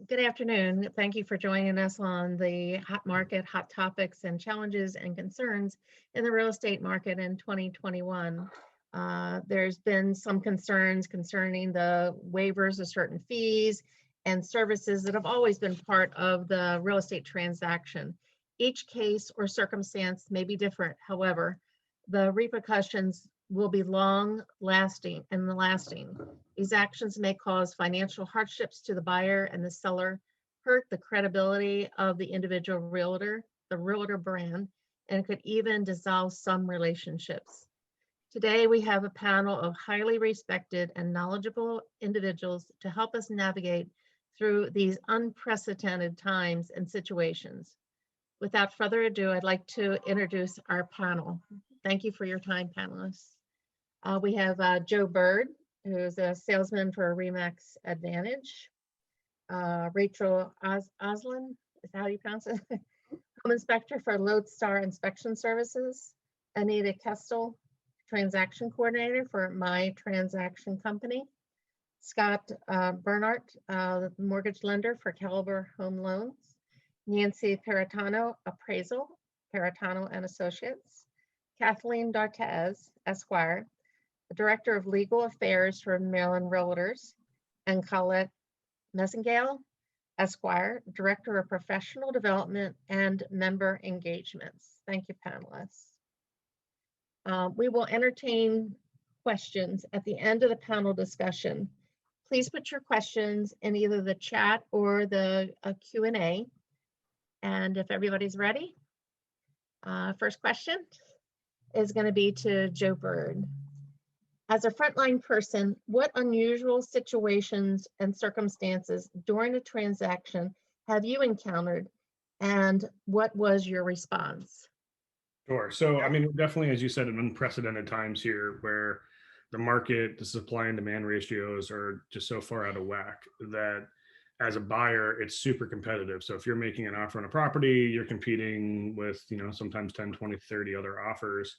Good afternoon. Thank you for joining us on the hot market, hot topics and challenges and concerns in the real estate market in 2021. There's been some concerns concerning the waivers of certain fees and services that have always been part of the real estate transaction. Each case or circumstance may be different. However, the repercussions will be long lasting and lasting. These actions may cause financial hardships to the buyer and the seller, hurt the credibility of the individual realtor, the realtor brand, and could even dissolve some relationships. Today, we have a panel of highly respected and knowledgeable individuals to help us navigate through these unprecedented times and situations. Without further ado, I'd like to introduce our panel. Thank you for your time, panelists. We have Joe Bird, who's a salesman for Remax Advantage. Rachel Oslin, is that how you pronounce it? Home inspector for Lodestar Inspection Services. Anita Kestel, transaction coordinator for My Transaction Company. Scott Bernhardt, mortgage lender for Caliber Home Loans. Nancy Peritano, appraisal, Peritano and Associates. Kathleen D'Artez, Esquire, the Director of Legal Affairs for Maryland Realtors, and Colette Messingale, Esquire, Director of Professional Development and Member Engagements. Thank you, panelists. We will entertain questions at the end of the panel discussion. Please put your questions in either the chat or the Q&A. And if everybody's ready, first question is going to be to Joe Bird. As a frontline person, what unusual situations and circumstances during a transaction have you encountered, and what was your response? Sure. So, I mean, definitely, as you said, in unprecedented times here where the market, the supply and demand ratios are just so far out of whack that as a buyer, it's super competitive. So if you're making an offer on a property, you're competing with, sometimes 10, 20, 30 other offers.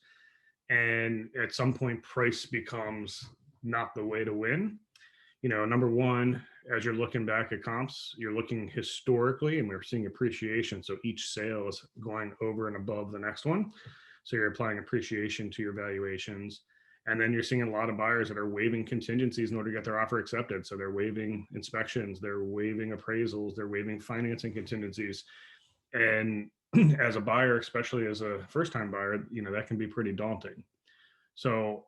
And at some point, price becomes not the way to win. Number one, as you're looking back at comps, you're looking historically, and we're seeing appreciation. So each sale is going over and above the next one. So you're applying appreciation to your valuations. And then you're seeing a lot of buyers that are waiving contingencies in order to get their offer accepted. So they're waiving inspections, they're waiving appraisals, they're waiving financing contingencies. And as a buyer, especially as a first-time buyer, that can be pretty daunting. So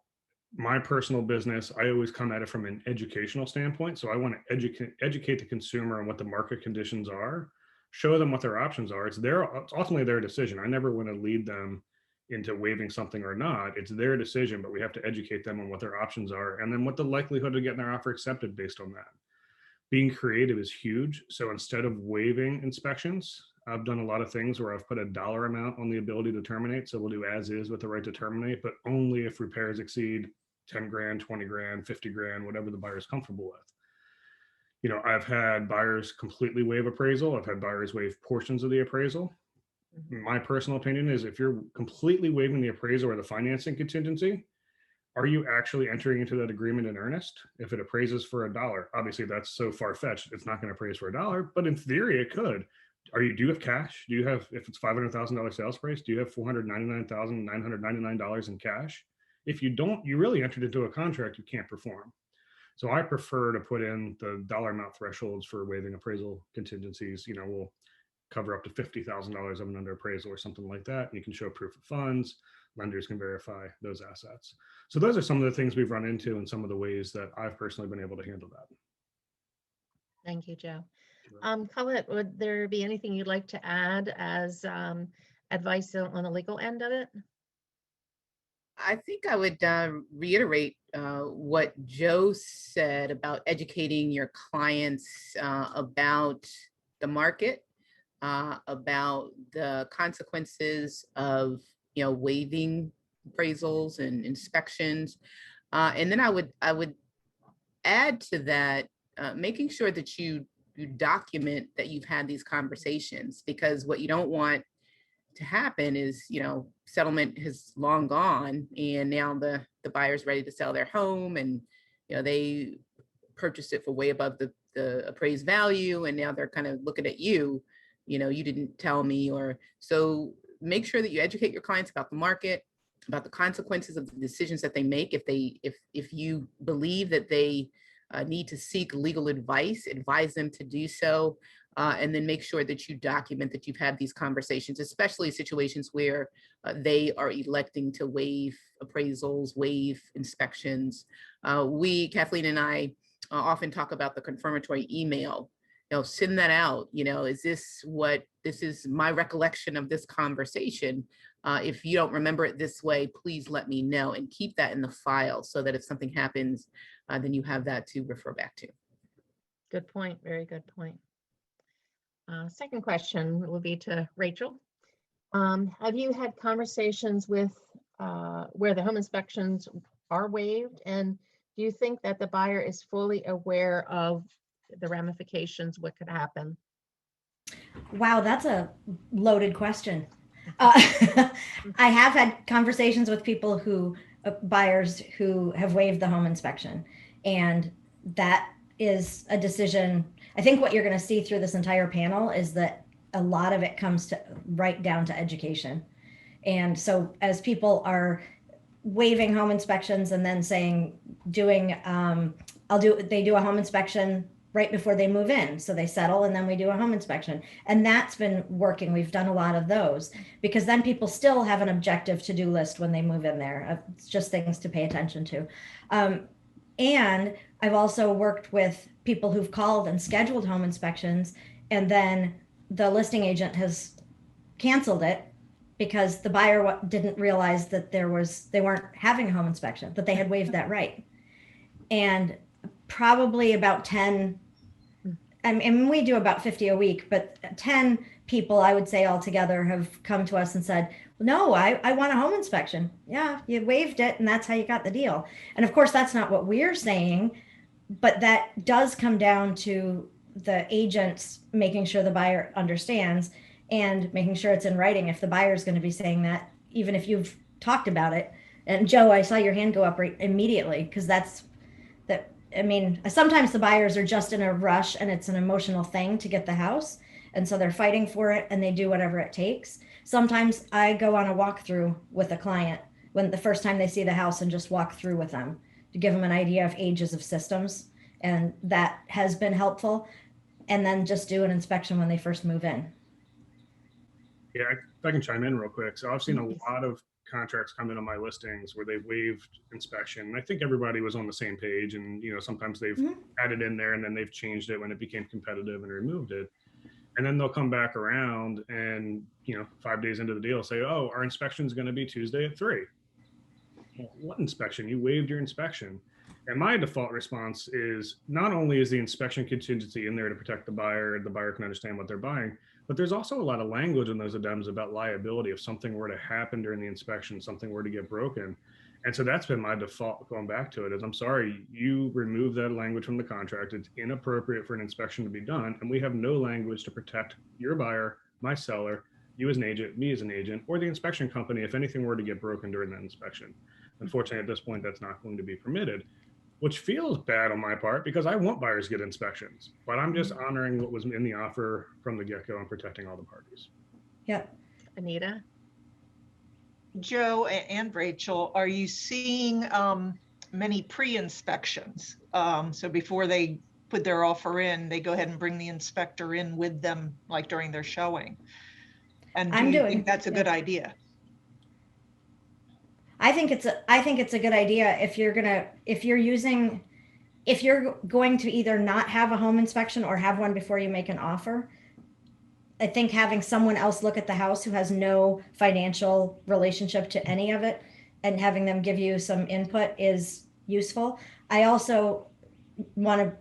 my personal business, I always come at it from an educational standpoint. So I want to educate the consumer on what the market conditions are, show them what their options are. It's ultimately their decision. I never want to lead them into waiving something or not. It's their decision, but we have to educate them on what their options are and then what the likelihood of getting their offer accepted based on that. Being creative is huge. So instead of waiving inspections, I've done a lot of things where I've put a dollar amount on the ability to terminate. So we'll do as is with the right to terminate, but only if repairs exceed 10 grand, 20 grand, 50 grand, whatever the buyer is comfortable with. I've had buyers completely waive appraisal. I've had buyers waive portions of the appraisal. My personal opinion is if you're completely waiving the appraisal or the financing contingency, are you actually entering into that agreement in earnest? If it appraises for $1, obviously that's so far-fetched, it's not going to appraise for $1, but in theory it could. Do you have cash? Do you have, if it's $500,000 sales price, do you have $499,999 in cash? If you don't, you really entered into a contract you can't perform. So I prefer to put in the dollar amount thresholds for waiving appraisal contingencies. We'll cover up to $50,000 of an under appraisal or something like that. You can show proof of funds. Lenders can verify those assets. So those are some of the things we've run into and some of the ways that I've personally been able to handle that. Thank you, Joe. Colette, would there be anything you'd like to add as advice on the legal end of it? I think I would reiterate what Joe said about educating your clients about the market, about the consequences of waiving appraisals and inspections, and then I would add to that making sure that you document that you've had these conversations, because what you don't want to happen is, settlement has long gone and now the buyer's ready to sell their home and, they purchased it for way above the the appraised value, and now they're kind of looking at you, you didn't tell me. Or so make sure that you educate your clients about the market, about the consequences of the decisions that they make. If you believe that they need to seek legal advice, advise them to do so. And then make sure that you document that you've had these conversations, especially situations where they are electing to waive appraisals, waive inspections. Kathleen and I, often talk about the confirmatory email. Send that out. Is this is my recollection of this conversation. If you don't remember it this way, please let me know, and keep that in the file so that if something happens, then you have that to refer back to. Good point. Very good point. Second question will be to Rachel. Have you had conversations with where the home inspections are waived? And do you think that the buyer is fully aware of the ramifications, what could happen? Wow, that's a loaded question. I have had conversations with people buyers who have waived the home inspection, and that is a decision. I think what you're going to see through this entire panel is that a lot of it comes to right down to education. And so as people are waiving home inspections and then saying, they do a home inspection right before they move in. So they settle and then we do a home inspection. And that's been working. We've done a lot of those because then people still have an objective to-do list when they move in there. It's just things to pay attention to. And I've also worked with people who've called and scheduled home inspections, and then the listing agent has canceled it because the buyer didn't realize that they weren't having a home inspection, that they had waived that right. And probably about 10, I mean, we do about 50 a week, but 10 people, I would say altogether, have come to us and said, no, I want a home inspection. Yeah, you waived it and that's how you got the deal. And of course, that's not what we're saying, but that does come down to the agents making sure the buyer understands and making sure it's in writing. If the buyer is going to be saying that, even if you've talked about it. And Joe, I saw your hand go up right immediately, because I mean, sometimes the buyers are just in a rush and it's an emotional thing to get the house. And so they're fighting for it and they do whatever it takes. Sometimes I go on a walkthrough with a client when the first time they see the house and just walk through with them to give them an idea of ages of systems. And that has been helpful. And then just do an inspection when they first move in. Yeah, if I can chime in real quick. So I've seen a lot of contracts come in on my listings where they've waived inspection. And I think everybody was on the same page, and sometimes they've added in there and then they've changed it when it became competitive and removed it. And then they'll come back around and 5 days into the deal say, oh, our inspection is going to be Tuesday at 3. Well, what inspection? You waived your inspection. And my default response is, not only is the inspection contingency in there to protect the buyer can understand what they're buying, but there's also a lot of language in those addendums about liability if something were to happen during the inspection, something were to get broken. And so that's been my default going back to it is, I'm sorry, you removed that language from the contract. It's inappropriate for an inspection to be done. And we have no language to protect your buyer, my seller, you as an agent, me as an agent, or the inspection company if anything were to get broken during that inspection. Unfortunately, at this point, that's not going to be permitted, which feels bad on my part because I want buyers to get inspections, but I'm just honoring what was in the offer from the get-go and protecting all the parties. Yeah. Anita? Joe and Rachel, are you seeing many pre-inspections? So before they put their offer in, they go ahead and bring the inspector in with them, like during their showing? And do you think that's a good idea? I think it's a good idea if you're going to either not have a home inspection or have one before you make an offer. I think having someone else look at the house who has no financial relationship to any of it and having them give you some input is useful. I also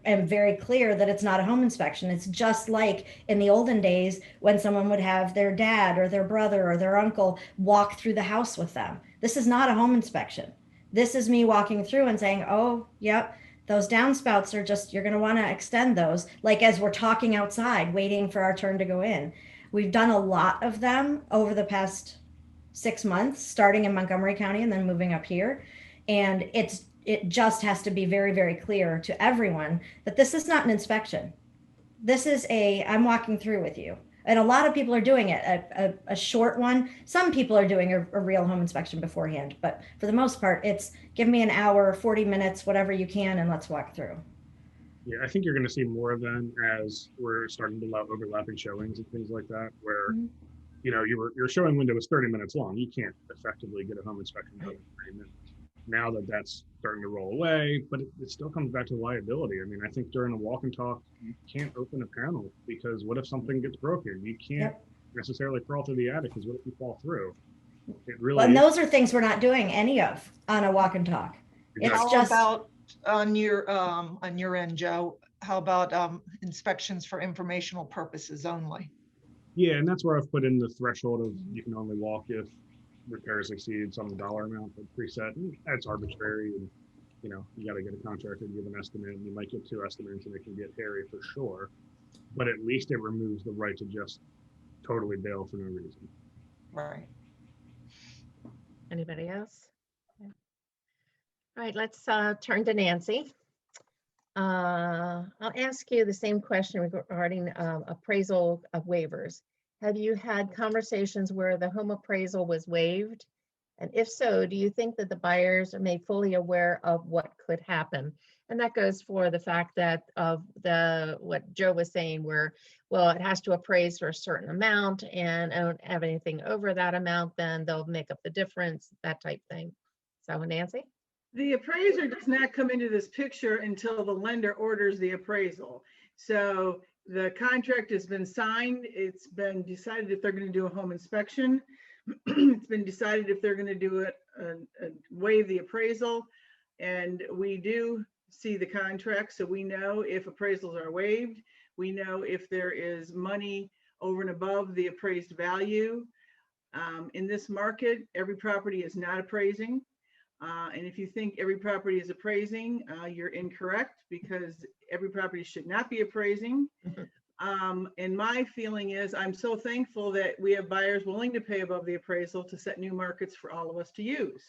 am very clear that it's not a home inspection. It's just like in the olden days when someone would have their dad or their brother or their uncle walk through the house with them. This is not a home inspection. This is me walking through and saying, oh, yep, those downspouts are just, you're going to want to extend those. Like as we're talking outside, waiting for our turn to go in. We've done a lot of them over the past 6 months, starting in Montgomery County and then moving up here. And it's it just has to be very, very clear to everyone that this is not an inspection. This is I'm walking through with you. And a lot of people are doing it, a short one. Some people are doing a real home inspection beforehand, but for the most part, it's give me an hour, 40 minutes, whatever you can, and let's walk through. Yeah, I think you're going to see more of them as we're starting to allow overlapping showings and things like that, where Mhm. your showing window is 30 minutes long. You can't effectively get a home inspection done in 30 minutes. Now that that's starting to roll away, but it still comes back to liability. I mean, I think during a walk and talk, you can't open a panel because what if something gets broken? You can't Yep. necessarily crawl through the attic because what if you fall through? It Well, really and is. those are things we're not doing any of on a walk and talk. It's Exactly. How just, about on your end, Joe? How about inspections for informational purposes only? Yeah, and that's where I've put in the threshold of you can only walk if repairs exceed some dollar amount that's preset. And that's arbitrary, and you got to get a contractor to give an estimate, and you might get two estimates, and it can get hairy for sure. But at least it removes the right to just totally bail for no reason. Right. Anybody else? Okay. All right, let's turn to Nancy. I'll ask you the same question regarding appraisal of waivers. Have you had conversations where the home appraisal was waived? And if so, do you think that the buyers are made fully aware of what could happen? And that goes for the fact that of what Joe was saying, where, well, it has to appraise for a certain amount, and I don't have anything over that amount, then they'll make up the difference, that type thing. So Nancy? The appraiser does not come into this picture until the lender orders the appraisal. So the contract has been signed. It's been decided if they're going to do a home inspection. It's been decided if they're going to do it, waive the appraisal. And we do see the contract, so we know if appraisals are waived. We know if there is money over and above the appraised value. In this market, every property is not appraising. And if you think every property is appraising, you're incorrect, because every property should not be appraising. And my feeling is I'm so thankful that we have buyers willing to pay above the appraisal to set new markets for all of us to use.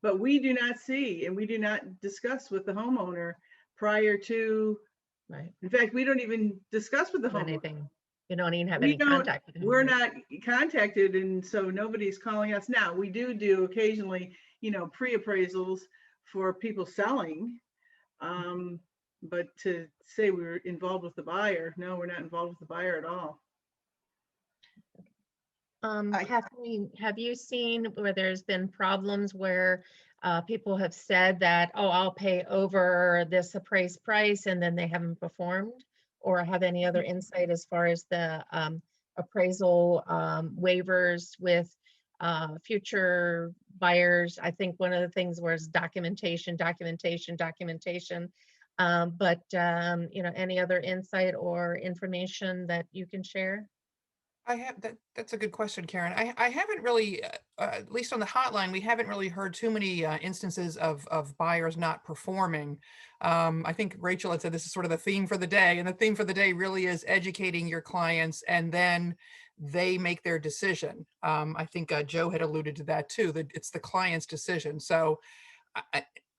But we do not see, and we do not discuss with the homeowner prior to, Right. in fact, we don't even discuss with the homeowner. Anything. You don't even have We any don't- contact with him, We're right? not contacted, and so nobody's calling us. Now, we do occasionally, pre-appraisals for people selling. But to say we're involved with the buyer, no, we're not involved with the buyer at all. Kathleen, have you seen where there's been problems where people have said that, oh, I'll pay over this appraised price, and then they haven't performed? Or have any other insight as far as the appraisal waivers with future buyers? I think one of the things was documentation. But any other insight or information that you can share? I have that's a good question, Karen. I haven't really, at least on the hotline, we haven't really heard too many instances of buyers not performing. I think Rachel had said this is sort of the theme for the day, and the theme for the day really is educating your clients, and then they make their decision. I think Joe had alluded to that too, that it's the client's decision. So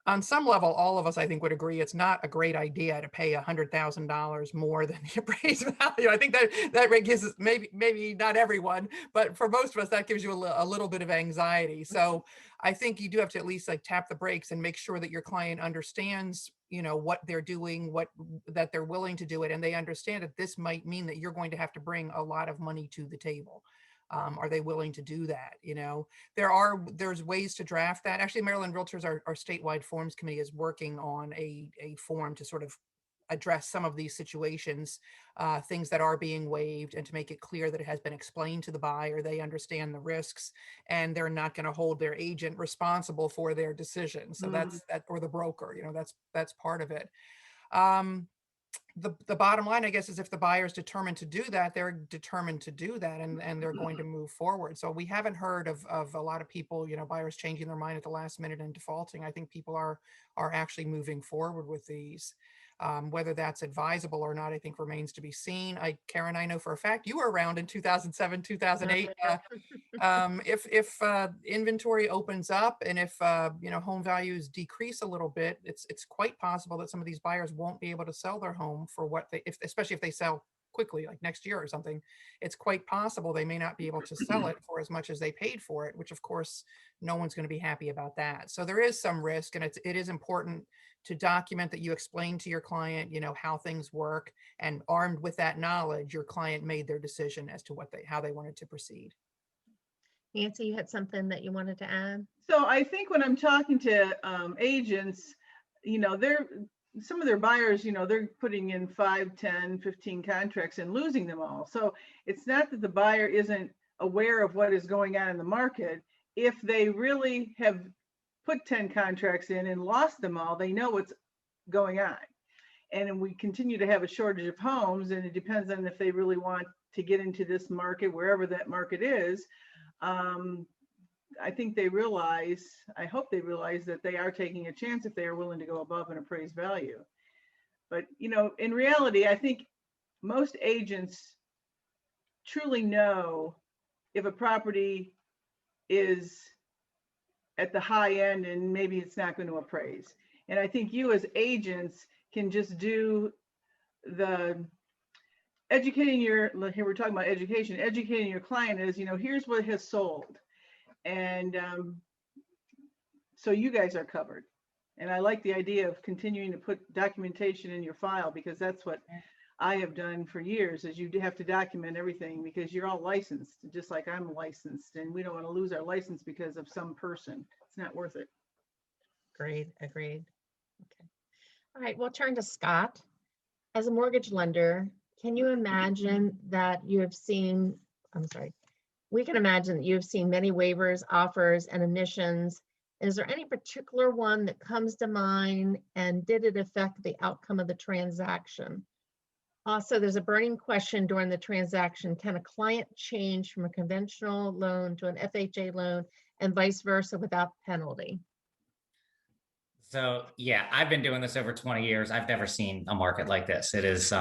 on some level, all of us, I think, would agree it's not a great idea to pay $100,000 more than the appraised value. I think that gives us, maybe not everyone, but for most of us, that gives you a little bit of anxiety. So I think you do have to at least tap the brakes and make sure that your client understands, what they're doing, that they're willing to do it, and they understand that this might mean that you're going to have to bring a lot of money to the table. Are they willing to do that? There's ways to draft that. Actually, Maryland Realtors, our statewide forms committee, is working on a form to sort of address some of these situations, things that are being waived, and to make it clear that it has been explained to the buyer, they understand the risks, and they're not going to hold their agent responsible for their decision. So that's that, or the broker, that's part of it. The bottom line, I guess, is if the buyer's determined to do that, they're determined to do that, and they're going to move forward. So we haven't heard of a lot of people, buyers changing their mind at the last minute and defaulting. I think people are actually moving forward with these. Whether that's advisable or not, I think remains to be seen. Karen, I know for a fact you were around in 2007, 2008. If inventory opens up and if home values decrease a little bit, it's quite possible that some of these buyers won't be able to sell their home for what especially if they sell quickly, like next year or something. It's quite possible they may not be able to sell it for as much as they paid for it, which of course no one's going to be happy about that. So there is some risk, and it is important to document that you explain to your client, how things work, and armed with that knowledge, your client made their decision as to how they wanted to proceed. Nancy, you had something that you wanted to add? So I think when I'm talking to agents, some of their buyers, they're putting in 5, 10, 15 contracts and losing them all. So it's not that the buyer isn't aware of what is going on in the market. If they really have put 10 contracts in and lost them all, they know what's going on. And we continue to have a shortage of homes, and it depends on if they really want to get into this market, wherever that market is. I think they realize, I hope they realize that they are taking a chance if they are willing to go above an appraised value. But, in reality, I think most agents truly know if a property is at the high end and maybe it's not going to appraise. And I think you as agents can just do the educating here we're talking about educating your client is, here's what has sold. And so you guys are covered. And I like the idea of continuing to put documentation in your file, because that's what I have done for years, is you have to document everything, because you're all licensed, just like I'm licensed, and we don't want to lose our license because of some person. It's not worth it. Agreed. Okay. All right, we'll turn to Scott. As a mortgage lender, can you imagine that you have seen, we can imagine that you have seen many waivers, offers, and admissions. Is there any particular one that comes to mind, and did it affect the outcome of the transaction? Also, there's a burning question during the transaction: can a client change from a conventional loan to an FHA loan and vice versa without penalty? So yeah, I've been doing this over 20 years. I've never seen a market like this. It is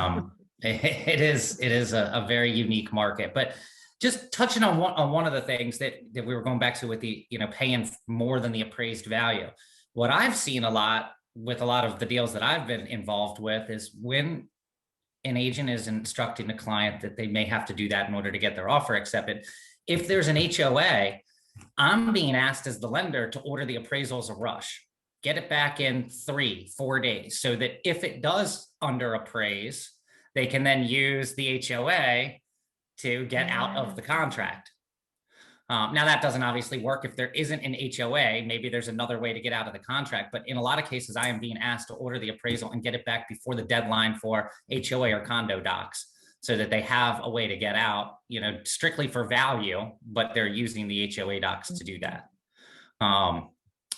it is a very unique market. But just touching on one of the things that we were going back to with the, paying more than the appraised value. What I've seen a lot with a lot of the deals that I've been involved with is when an agent is instructing a client that they may have to do that in order to get their offer accepted. If there's an HOA, I'm being asked as the lender to order the appraisal as a rush, get it back in 3-4 days, so that if it does under appraise, they can then use the HOA to get out of the contract. Now that doesn't obviously work if there isn't an HOA. Maybe there's another way to get out of the contract, but in a lot of cases, I am being asked to order the appraisal and get it back before the deadline for HOA or condo docs, so that they have a way to get out, strictly for value, but they're using the HOA docs to do that.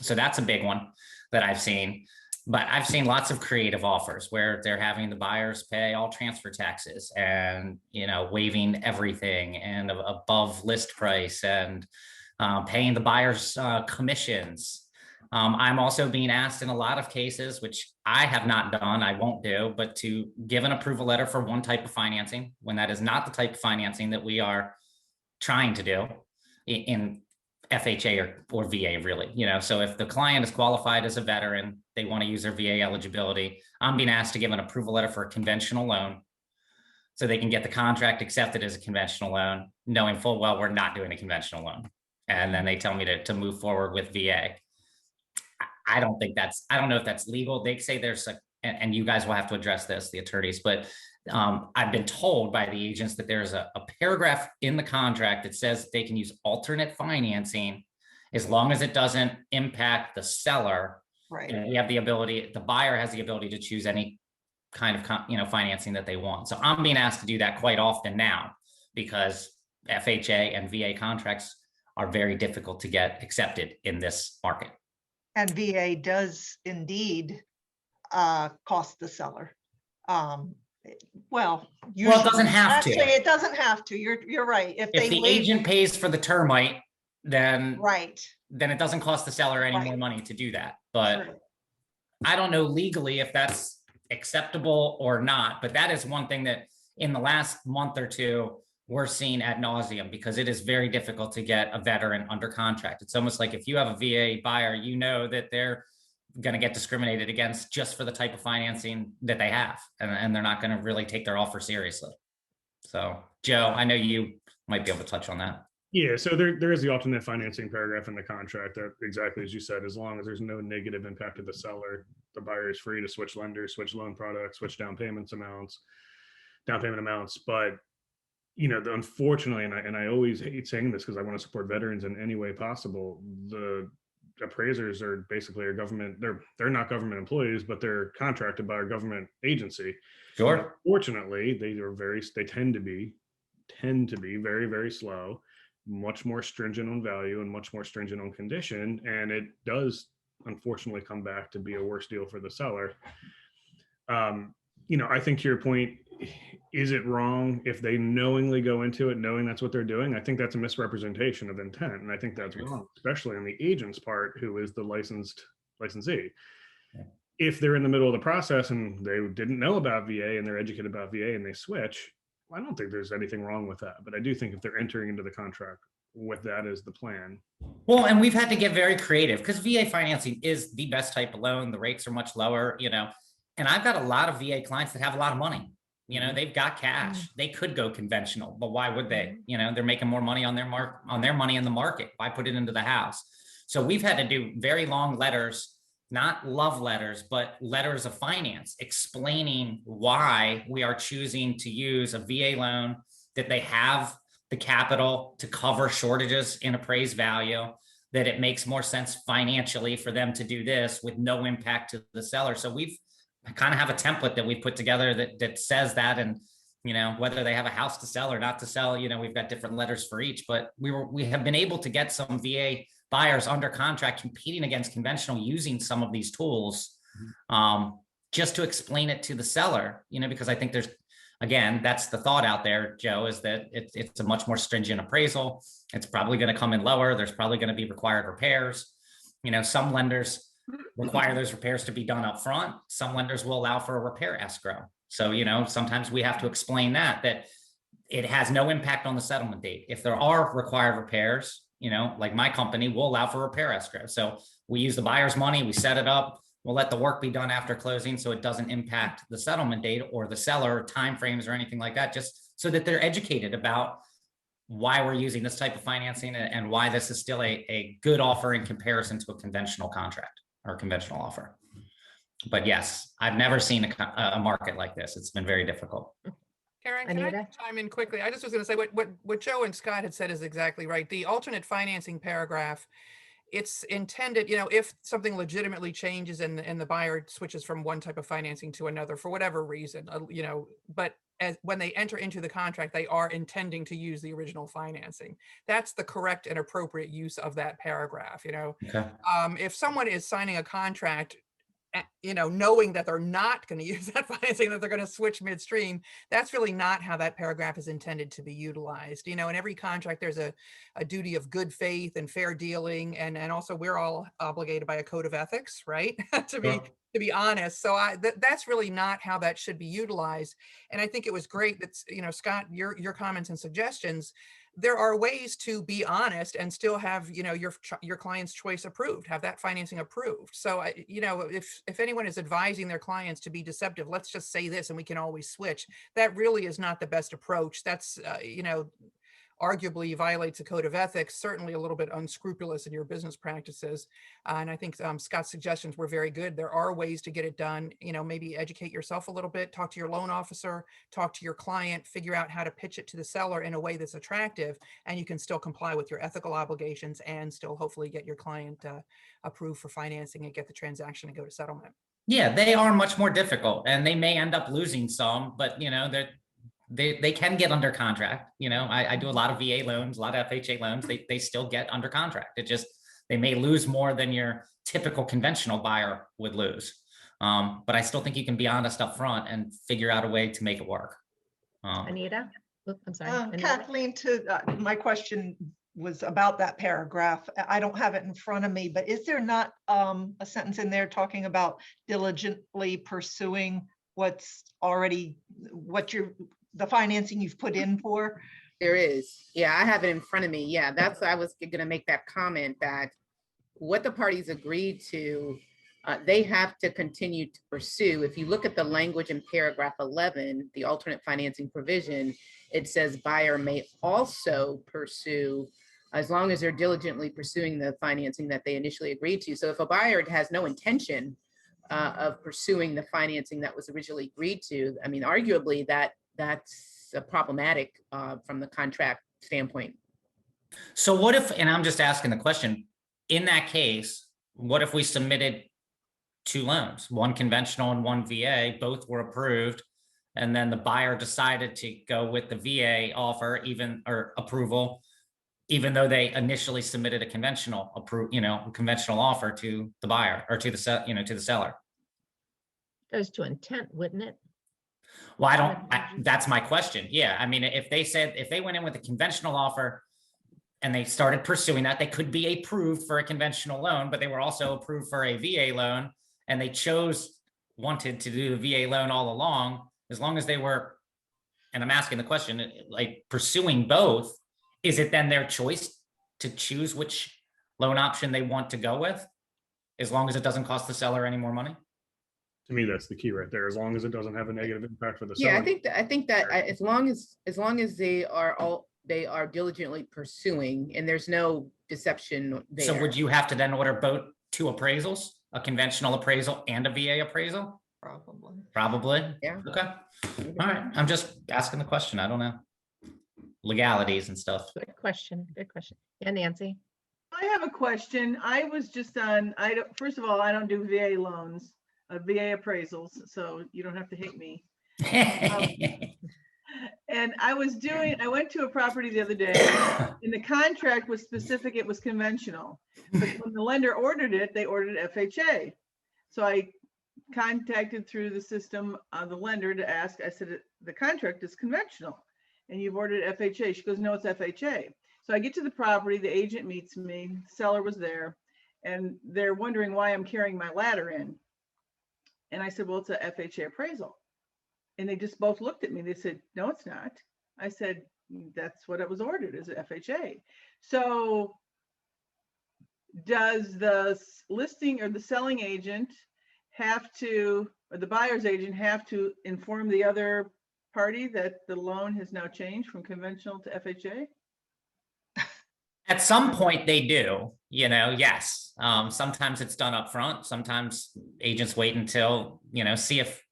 So that's a big one that I've seen. But I've seen lots of creative offers where they're having the buyers pay all transfer taxes and, waiving everything and above list price, and paying the buyers commissions. I'm also being asked in a lot of cases, which I have not done, I won't do, but to give an approval letter for one type of financing when that is not the type of financing that we are trying to do in FHA or VA, really. So if the client is qualified as a veteran, they want to use their VA eligibility, I'm being asked to give an approval letter for a conventional loan so they can get the contract accepted as a conventional loan, knowing full well we're not doing a conventional loan. And then they tell me to move forward with VA. I don't know if that's legal. They say there's and you guys will have to address this, the attorneys, but I've been told by the agents that there's a paragraph in the contract that says they can use alternate financing as long as it doesn't impact the seller. Right. And we have the ability, the buyer has the ability to choose any kind of financing that they want. So I'm being asked to do that quite often now, because FHA and VA contracts are very difficult to get accepted in this market. And VA does indeed cost the seller. Well, it doesn't have to. Actually, it doesn't have to. You're right. If the agent pays for the termite, then right, then it doesn't cost the seller any more money to do that. But Right. I don't know legally if that's acceptable or not, but that is one thing that in the last month or two, we're seeing ad nauseum, because it is very difficult to get a veteran under contract. It's almost like if you have a VA buyer, you know that they're going to get discriminated against just for the type of financing that they have, and they're not going to really take their offer seriously. So, Joe, I know you might be able to touch on that. Yeah, so there is the alternate financing paragraph in the contract that, exactly as you said, as long as there's no negative impact to the seller, the buyer is free to switch lenders, switch loan products, switch down payment amounts. But unfortunately, and I always hate saying this because I want to support veterans in any way possible, the appraisers are basically a government. They're not government employees, but they're contracted by a government agency. Sure. Fortunately, they tend to be very, very slow, much more stringent on value and much more stringent on condition, and it does unfortunately come back to be a worse deal for the seller. I think to your point, is it wrong if they knowingly go into it knowing that's what they're doing? I think that's a misrepresentation of intent, and I think that's wrong, especially on the agent's part, who is the licensee. If they're in the middle of the process and they didn't know about VA and they're educated about VA and they switch, I don't think there's anything wrong with that. But I do think if they're entering into the contract with that as the plan. Well, and we've had to get very creative because VA financing is the best type of loan. The rates are much lower, and I've got a lot of VA clients that have a lot of money. They've got cash. They could go conventional, but why would they? They're making more money on their money in the market. Why put it into the house? So we've had to do very long letters, not love letters, but letters of finance explaining why we are choosing to use a VA loan, that they have the capital to cover shortages in appraised value, that it makes more sense financially for them to do this with no impact to the seller. So we've kind of have a template that we put together that says that, and whether they have a house to sell or not to sell, we've got different letters for each, but we have been able to get some VA buyers under contract competing against conventional using some of these tools, just to explain it to the seller, because I think again, that's the thought out there, Joe, is that it's a much more stringent appraisal. It's probably going to come in lower. There's probably going to be required repairs. Some lenders require those repairs to be done up front. Some lenders will allow for a repair escrow. So, sometimes we have to explain that it has no impact on the settlement date. If there are required repairs, like my company will allow for repair escrow. So we use the buyer's money, we set it up, we'll let the work be done after closing so it doesn't impact the settlement date or the seller timeframes or anything like that, just so that they're educated about why we're using this type of financing and why this is still a good offer in comparison to a conventional contract or conventional offer. But yes, I've never seen a market like this. It's been very difficult. Karen, can I chime in quickly? I just was going to say what Joe and Scott had said is exactly right. The alternate financing paragraph, it's intended, if something legitimately changes and the buyer switches from one type of financing to another for whatever reason, but when they enter into the contract, they are intending to use the original financing. That's the correct and appropriate use of that paragraph. Okay. If someone is signing a contract, knowing that they're not going to use that financing, that they're going to switch midstream, that's really not how that paragraph is intended to be utilized. In every contract, there's a duty of good faith and fair dealing. And also we're all obligated by a code of ethics, right? to be honest. So that's really not how that should be utilized. And I think it was great that, Scott, your comments and suggestions, there are ways to be honest and still have, your client's choice approved, have that financing approved. So, if anyone is advising their clients to be deceptive, let's just say this and we can always switch. That really is not the best approach. That's, arguably violates a code of ethics, certainly a little bit unscrupulous in your business practices. And I think Scott's suggestions were very good. There are ways to get it done. Maybe educate yourself a little bit, talk to your loan officer, talk to your client, figure out how to pitch it to the seller in a way that's attractive, and you can still comply with your ethical obligations and still hopefully get your client approved for financing and get the transaction and go to settlement. Yeah, they are much more difficult and they may end up losing some, but they can get under contract. I do a lot of VA loans, a lot of FHA loans. They still get under contract. They may lose more than your typical conventional buyer would lose. But I still think you can be honest up front and figure out a way to make it work. Anita? Oops, I'm sorry. Anita? Kathleen, my question was about that paragraph. I don't have it in front of me, but is there not a sentence in there talking about diligently pursuing what's already, the financing you've put in for? There is. Yeah, I have it in front of me. Yeah, that's, I was gonna make that comment that what the parties agreed to, they have to continue to pursue. If you look at the language in paragraph 11, the alternate financing provision, it says buyer may also pursue, as long as they're diligently pursuing the financing that they initially agreed to. So if a buyer has no intention of pursuing the financing that was originally agreed to, I mean, arguably that's problematic from the contract standpoint. So what if, and I'm just asking the question, in that case, what if we submitted 2 loans, one conventional and one VA, both were approved, and then the buyer decided to go with the VA offer, or approval, even though they initially submitted a conventional conventional offer to the buyer or to the seller? Goes to intent, wouldn't it? Well, that's my question. Yeah, I mean, if they went in with a conventional offer and they started pursuing that, they could be approved for a conventional loan, but they were also approved for a VA loan, and they wanted to do the VA loan all along, as long as they were, and I'm asking the question, like pursuing both, is it then their choice to choose which loan option they want to go with, as long as it doesn't cost the seller any more money? To me, that's the key right there. As long as it doesn't have a negative impact for the seller. Yeah, I think that as long as they are diligently pursuing and there's no deception there. So would you have to then order both 2 appraisals, a conventional appraisal and a VA appraisal? Probably. Yeah. Okay. All right. I'm just asking the question. I don't know. Legalities and stuff. Good question. Good question. Yeah, Nancy. I have a question. I was just on, first of all, I don't do VA loans, VA appraisals, so you don't have to hate me. And I went to a property the other day and the contract was specific, it was conventional. But when the lender ordered it, they ordered FHA. So I contacted through the system the lender to ask, I said, the contract is conventional and you've ordered FHA. She goes, no, it's FHA. So I get to the property, the agent meets me, the seller was there, and they're wondering why I'm carrying my ladder in. And I said, well, it's a FHA appraisal. And they just both looked at me. They said, no, it's not. I said, that's what it was ordered, is FHA. So does the listing or the selling agent have to, or the buyer's agent have to inform the other party that the loan has now changed from conventional to FHA? At some point they do, yes. Sometimes it's done up front. Sometimes agents wait until, see if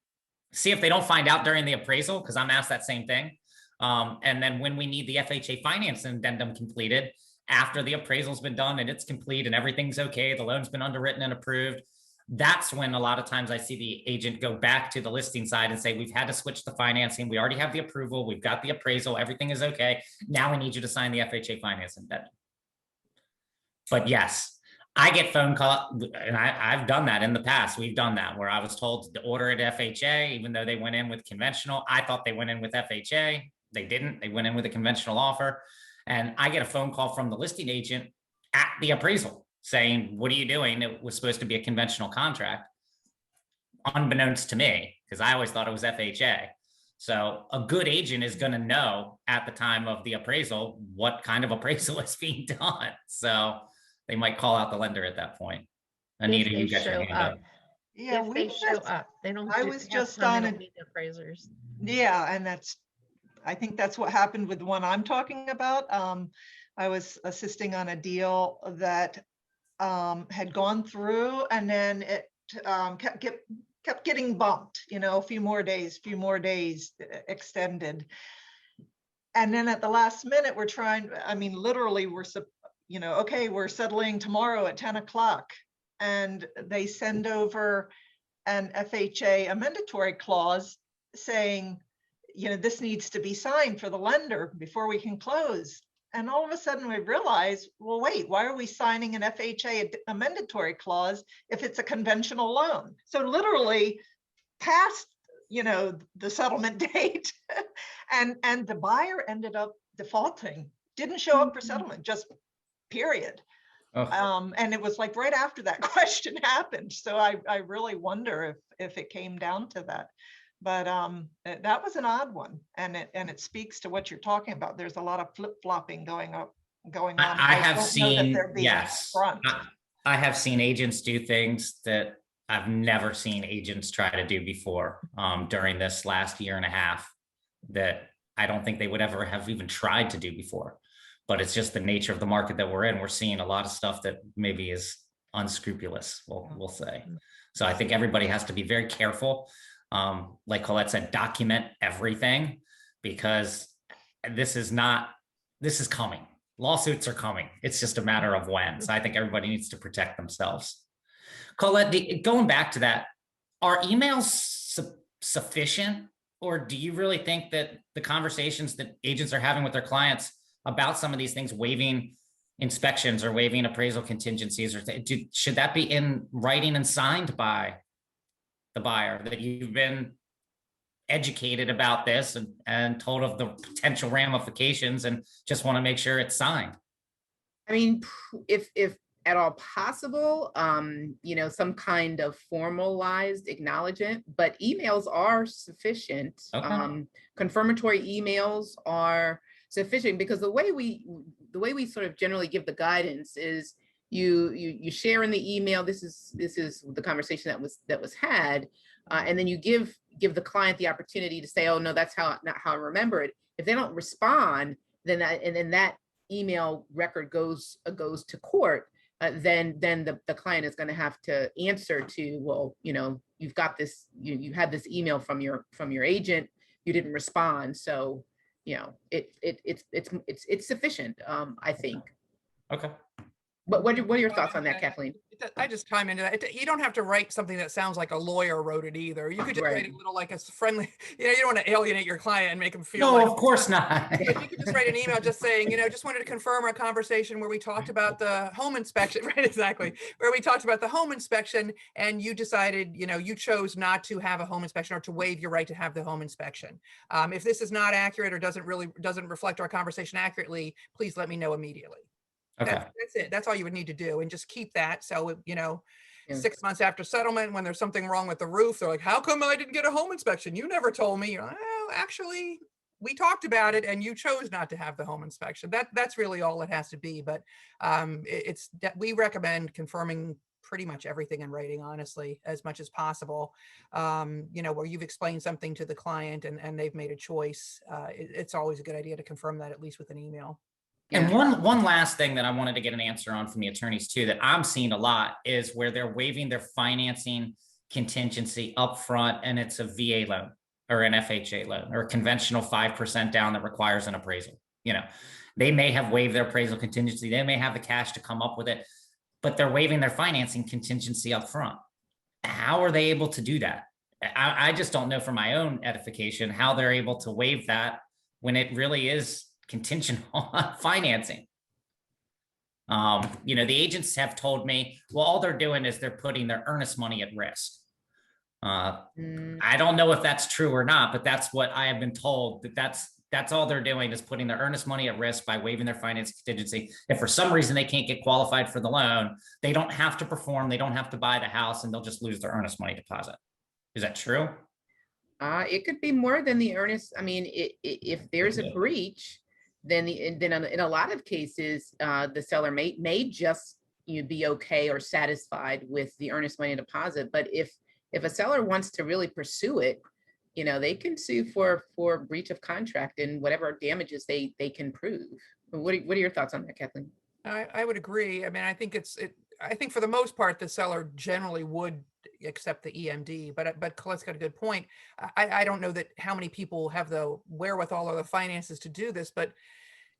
they don't find out during the appraisal, because I'm asked that same thing. And then when we need the FHA finance addendum completed, after the appraisal's been done and it's complete and everything's okay, the loan's been underwritten and approved, that's when a lot of times I see the agent go back to the listing side and say, we've had to switch the financing. We already have the approval. We've got the appraisal. Everything is okay. Now we need you to sign the FHA finance addendum. But yes, I get phone call, and I've done that in the past. We've done that where I was told to order it FHA, even though they went in with conventional. I thought they went in with FHA. They didn't. They went in with a conventional offer. And I get a phone call from the listing agent at the appraisal saying, what are you doing? It was supposed to be a conventional contract, unbeknownst to me, because I always thought it was FHA. So a good agent is going to know at the time of the appraisal what kind of appraisal is being done. So they might call out the lender at that point. Anita, you got your hand up. Yeah, If they show up, they don't. I do- was have just time, on they it. don't need the appraisers. Yeah, and I think that's what happened with the one I'm talking about. I was assisting on a deal that had gone through, and then it kept getting bumped, a few more days extended. And then at the last minute, literally okay, we're settling tomorrow at 10 o'clock. And they send over an FHA amendatory clause saying, this needs to be signed for the lender before we can close. And all of a sudden we realize, well, wait, why are we signing an FHA amendatory clause if it's a conventional loan? So literally past, the settlement date and the buyer ended up defaulting, didn't show up for settlement, just period. Oh. And it was like right after that question happened. So I really wonder if it came down to that. But that was an odd one, and it speaks to what you're talking about. There's a lot of flip-flopping going on. I have don't know that seen, they're being yes, upfront. I have seen agents do things that I've never seen agents try to do before during this last year and a half that I don't think they would ever have even tried to do before. But it's just the nature of the market that we're in. We're seeing a lot of stuff that maybe is unscrupulous, we'll say. So I think everybody has to be very careful. Like Colette said, document everything, because this is coming. Lawsuits are coming. It's just a matter of when. So I think everybody needs to protect themselves. Colette, going back to that, are emails sufficient? Or do you really think that the conversations that agents are having with their clients about some of these things, waiving inspections or waiving appraisal contingencies, or should that be in writing and signed by the buyer, that you've been educated about this and told of the potential ramifications and just want to make sure it's signed? I mean, if at all possible, some kind of formalized acknowledgement, but emails are sufficient. Okay. Confirmatory emails are sufficient, because the way we sort of generally give the guidance is you share in the email, this is the conversation that was had, and then you give the client the opportunity to say, oh no, that's not how I remember it. If they don't respond, then that email record goes to court. Then the client is going to have to answer to, well, you've got this, you had this email from your agent, you didn't respond, so it's sufficient, I think. Okay. But what are your thoughts on that, Kathleen? I just chime into that. You don't have to write something that sounds like a lawyer wrote it either. You could just write a little like a friendly, you don't want to alienate your client and make them feel No, like, of course not. but you could just write an email just saying, just wanted to confirm our conversation where we talked about the home inspection, right? Exactly. Where we talked about the home inspection and you decided, you chose not to have a home inspection or to waive your right to have the home inspection. If this is not accurate or doesn't reflect our conversation accurately, please let me know immediately. Okay. That's it. That's all you would need to do, and just keep that. So, 6 months after settlement, when there's something wrong with the roof, they're like, how come I didn't get a home inspection? You never told me. You're like, well, actually, we talked about it and you chose not to have the home inspection. That's really all it has to be. But we recommend confirming pretty much everything in writing, honestly, as much as possible. Where you've explained something to the client and they've made a choice. It's always a good idea to confirm that, at least with an email. And one last thing that I wanted to get an answer on from the attorneys too, that I'm seeing a lot, is where they're waiving their financing contingency up front, and it's a VA loan or an FHA loan or a conventional 5% down that requires an appraisal. They may have waived their appraisal contingency. They may have the cash to come up with it, but they're waiving their financing contingency up front. How are they able to do that? I just don't know, for my own edification, how they're able to waive that when it really is contingent on financing. The agents have told me, well, all they're doing is they're putting their earnest money at risk. I don't know if that's true or not, but that's what I have been told, that's all they're doing, is putting their earnest money at risk by waiving their finance contingency. If for some reason they can't get qualified for the loan, they don't have to perform, they don't have to buy the house, and they'll just lose their earnest money deposit. Is that true? It could be more than the earnest. I mean, if there's a breach, then in a lot of cases, the seller may just be okay or satisfied with the earnest money deposit. But if a seller wants to really pursue it, they can sue for breach of contract and whatever damages they can prove. What are your thoughts on that, Kathleen? I would agree. I mean, I think I think for the most part, the seller generally would accept the EMD, but Colette's got a good point. I don't know that how many people have the wherewithal or the finances to do this, but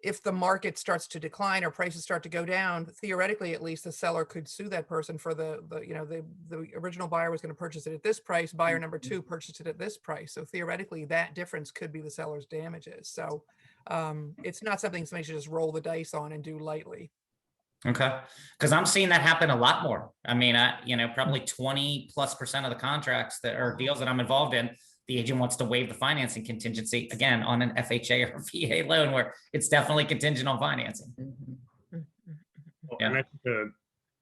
if the market starts to decline or prices start to go down, theoretically, at least, the seller could sue that person for the original buyer was going to purchase it at this price, buyer number two purchased it at this price. So theoretically, that difference could be the seller's damages. So it's not something somebody should just roll the dice on and do lightly. Okay. Because I'm seeing that happen a lot more. I mean, probably 20+% of the contracts that are deals that I'm involved in, the agent wants to waive the financing contingency, again, on an FHA or VA loan where it's definitely contingent on financing. Well, and I think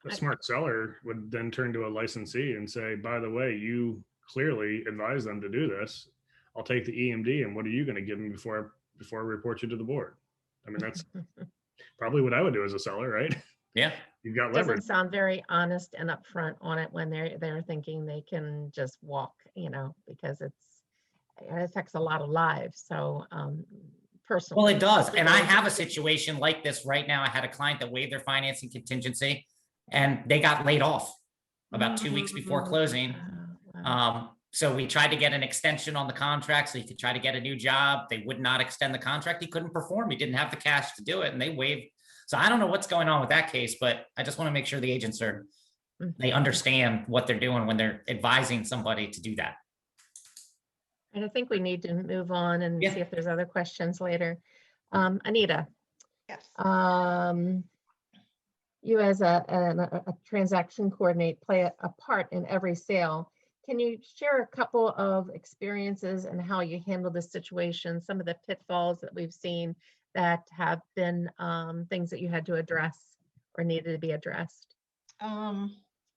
a smart seller would then turn to a licensee and say, by the way, you clearly advise them to do this. I'll take the EMD, and what are you going to give me before I report you to the board? I mean, that's probably what I would do as a seller, right? Yeah. You've got leverage. Doesn't sound very honest and upfront on it when they're thinking they can just walk, because it affects a lot of lives. So personally. Well, it does. And I have a situation like this right now. I had a client that waived their financing contingency and they got laid off about 2 weeks before closing. Wow. So we tried to get an extension on the contract so he could try to get a new job. They would not extend the contract. He couldn't perform. He didn't have the cash to do it, and they waived. So I don't know what's going on with that case, but I just want to make sure the agents they understand what they're doing when they're advising somebody to do that. And I think we need to move on and Yeah. see if there's other questions later. Anita, Yes. you as a transaction coordinator play a part in every sale. Can you share a couple of experiences and how you handle this situation, some of the pitfalls that we've seen that have been things that you had to address or needed to be addressed?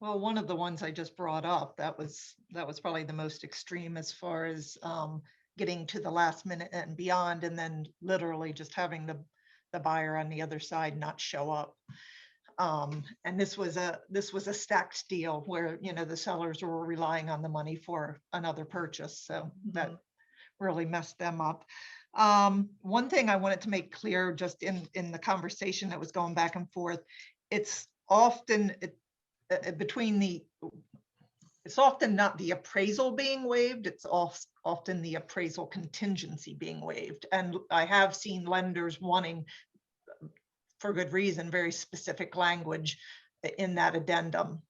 Well, one of the ones I just brought up, that was probably the most extreme as far as getting to the last minute and beyond, and then literally just having the buyer on the other side not show up. And this was a stacked deal where, the sellers were relying on the money for another purchase. So that really messed them up. One thing I wanted to make clear just in the conversation that was going back and forth, it's often it's often not the appraisal being waived, it's often the appraisal contingency being waived. And I have seen lenders wanting, for good reason, very specific language in that addendum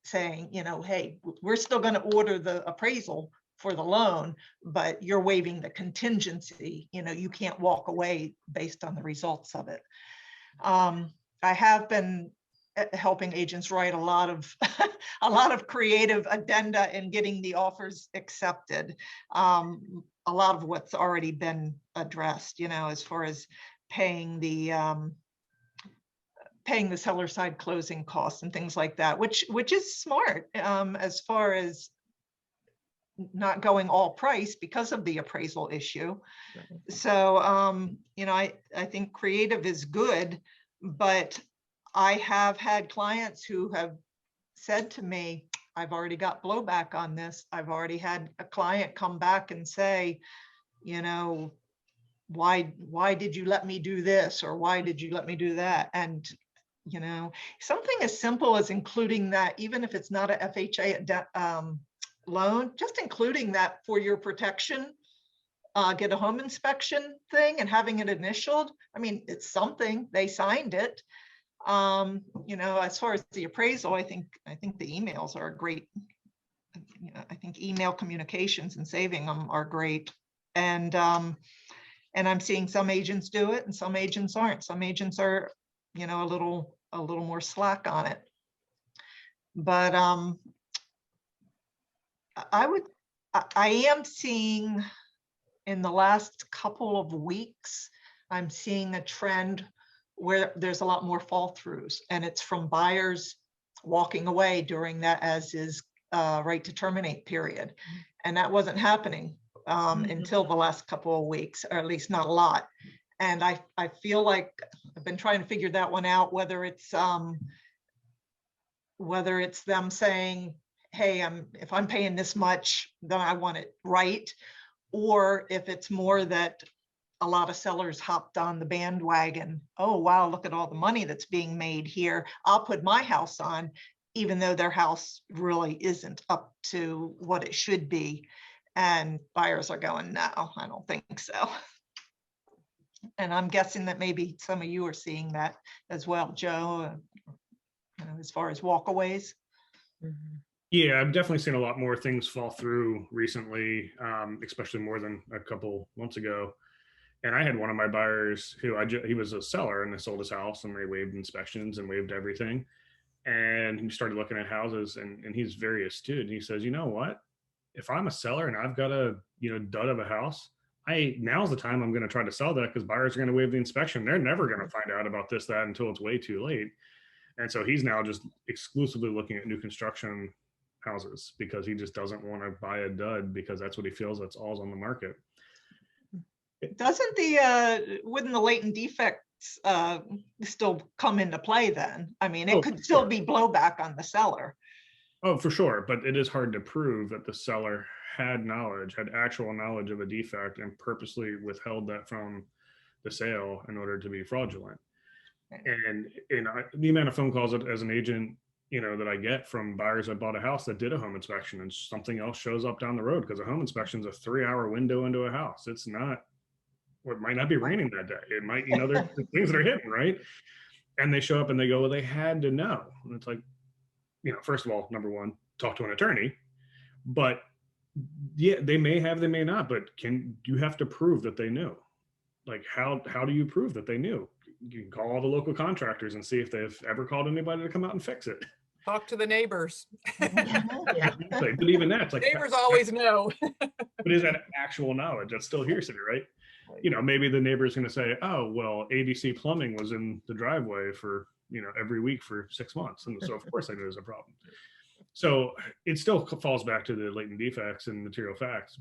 saying, hey, we're still going to order the appraisal for the loan, but you're waiving the contingency. You can't walk away based on the results of it. I have been helping agents write a lot of a lot of creative addenda in getting the offers accepted. A lot of what's already been addressed, as far as paying the seller side closing costs and things like that, which is smart as far as not going all price because of the appraisal issue. Right. So, I think creative is good, but I have had clients who have said to me, I've already got blowback on this. I've already had a client come back and say, why did you let me do this? Or why did you let me do that? And, something as simple as including that, even if it's not a FHA loan, just including that for your protection, get a home inspection thing and having it initialed. I mean, it's something, they signed it. As far as the appraisal, I think the emails are great. I think email communications and saving them are great. And I'm seeing some agents do it and some agents aren't. Some agents are, a little more slack on it. But I am seeing in the last couple of weeks, I'm seeing a trend where there's a lot more fall throughs, and it's from buyers walking away during that as is right to terminate period. And that wasn't happening until the last couple of weeks, or at least not a lot. And I feel like I've been trying to figure that one out, whether it's them saying, hey, if I'm paying this much, then I want it right. Or if it's more that a lot of sellers hopped on the bandwagon. Oh, wow, look at all the money that's being made here. I'll put my house on, even though their house really isn't up to what it should be. And buyers are going, no, I don't think so. And I'm guessing that maybe some of you are seeing that as well, Joe, as far as walkaways. Yeah, I've definitely seen a lot more things fall through recently, especially more than a couple months ago. And I had one of my buyers who he was a seller and they sold his house and they waived inspections and waived everything. And he started looking at houses and he's very astute. And he says, you know what? If I'm a seller and I've got a dud of a house, now's the time I'm going to try to sell that, because buyers are going to waive the inspection. They're never going to find out about that until it's way too late. And so he's now just exclusively looking at new construction houses because he just doesn't want to buy a dud because that's what he feels that's all's on the market. Doesn't wouldn't the latent defects still come into play then? I mean, Oh, it could still be blowback on the seller. Oh, for sure. But it is hard to prove that the seller had actual knowledge of a defect and purposely withheld that from the sale in order to be fraudulent. And the amount of phone calls as an agent, that I get from buyers that bought a house that did a home inspection and something else shows up down the road because a home inspection is a 3-hour window into a house. It might not be raining that day. It might, there's things that are hidden, right? And they show up and they go, well, they had to know. And it's like, first of all, number one, talk to an attorney. But yeah, they may have, they may not, but you have to prove that they knew? Like, how do you prove that they knew? You can call all the local contractors and see if they've ever called anybody to come out and fix it. Talk to the neighbors. Yeah. But even that's like, Neighbors always know. but is that actual knowledge? That's still hearsay, right? Maybe the neighbor's going to say, oh, well, ABC Plumbing was in the driveway for, every week for 6 months. And so of course I know there's a problem. So it still falls back to the latent defects and material facts,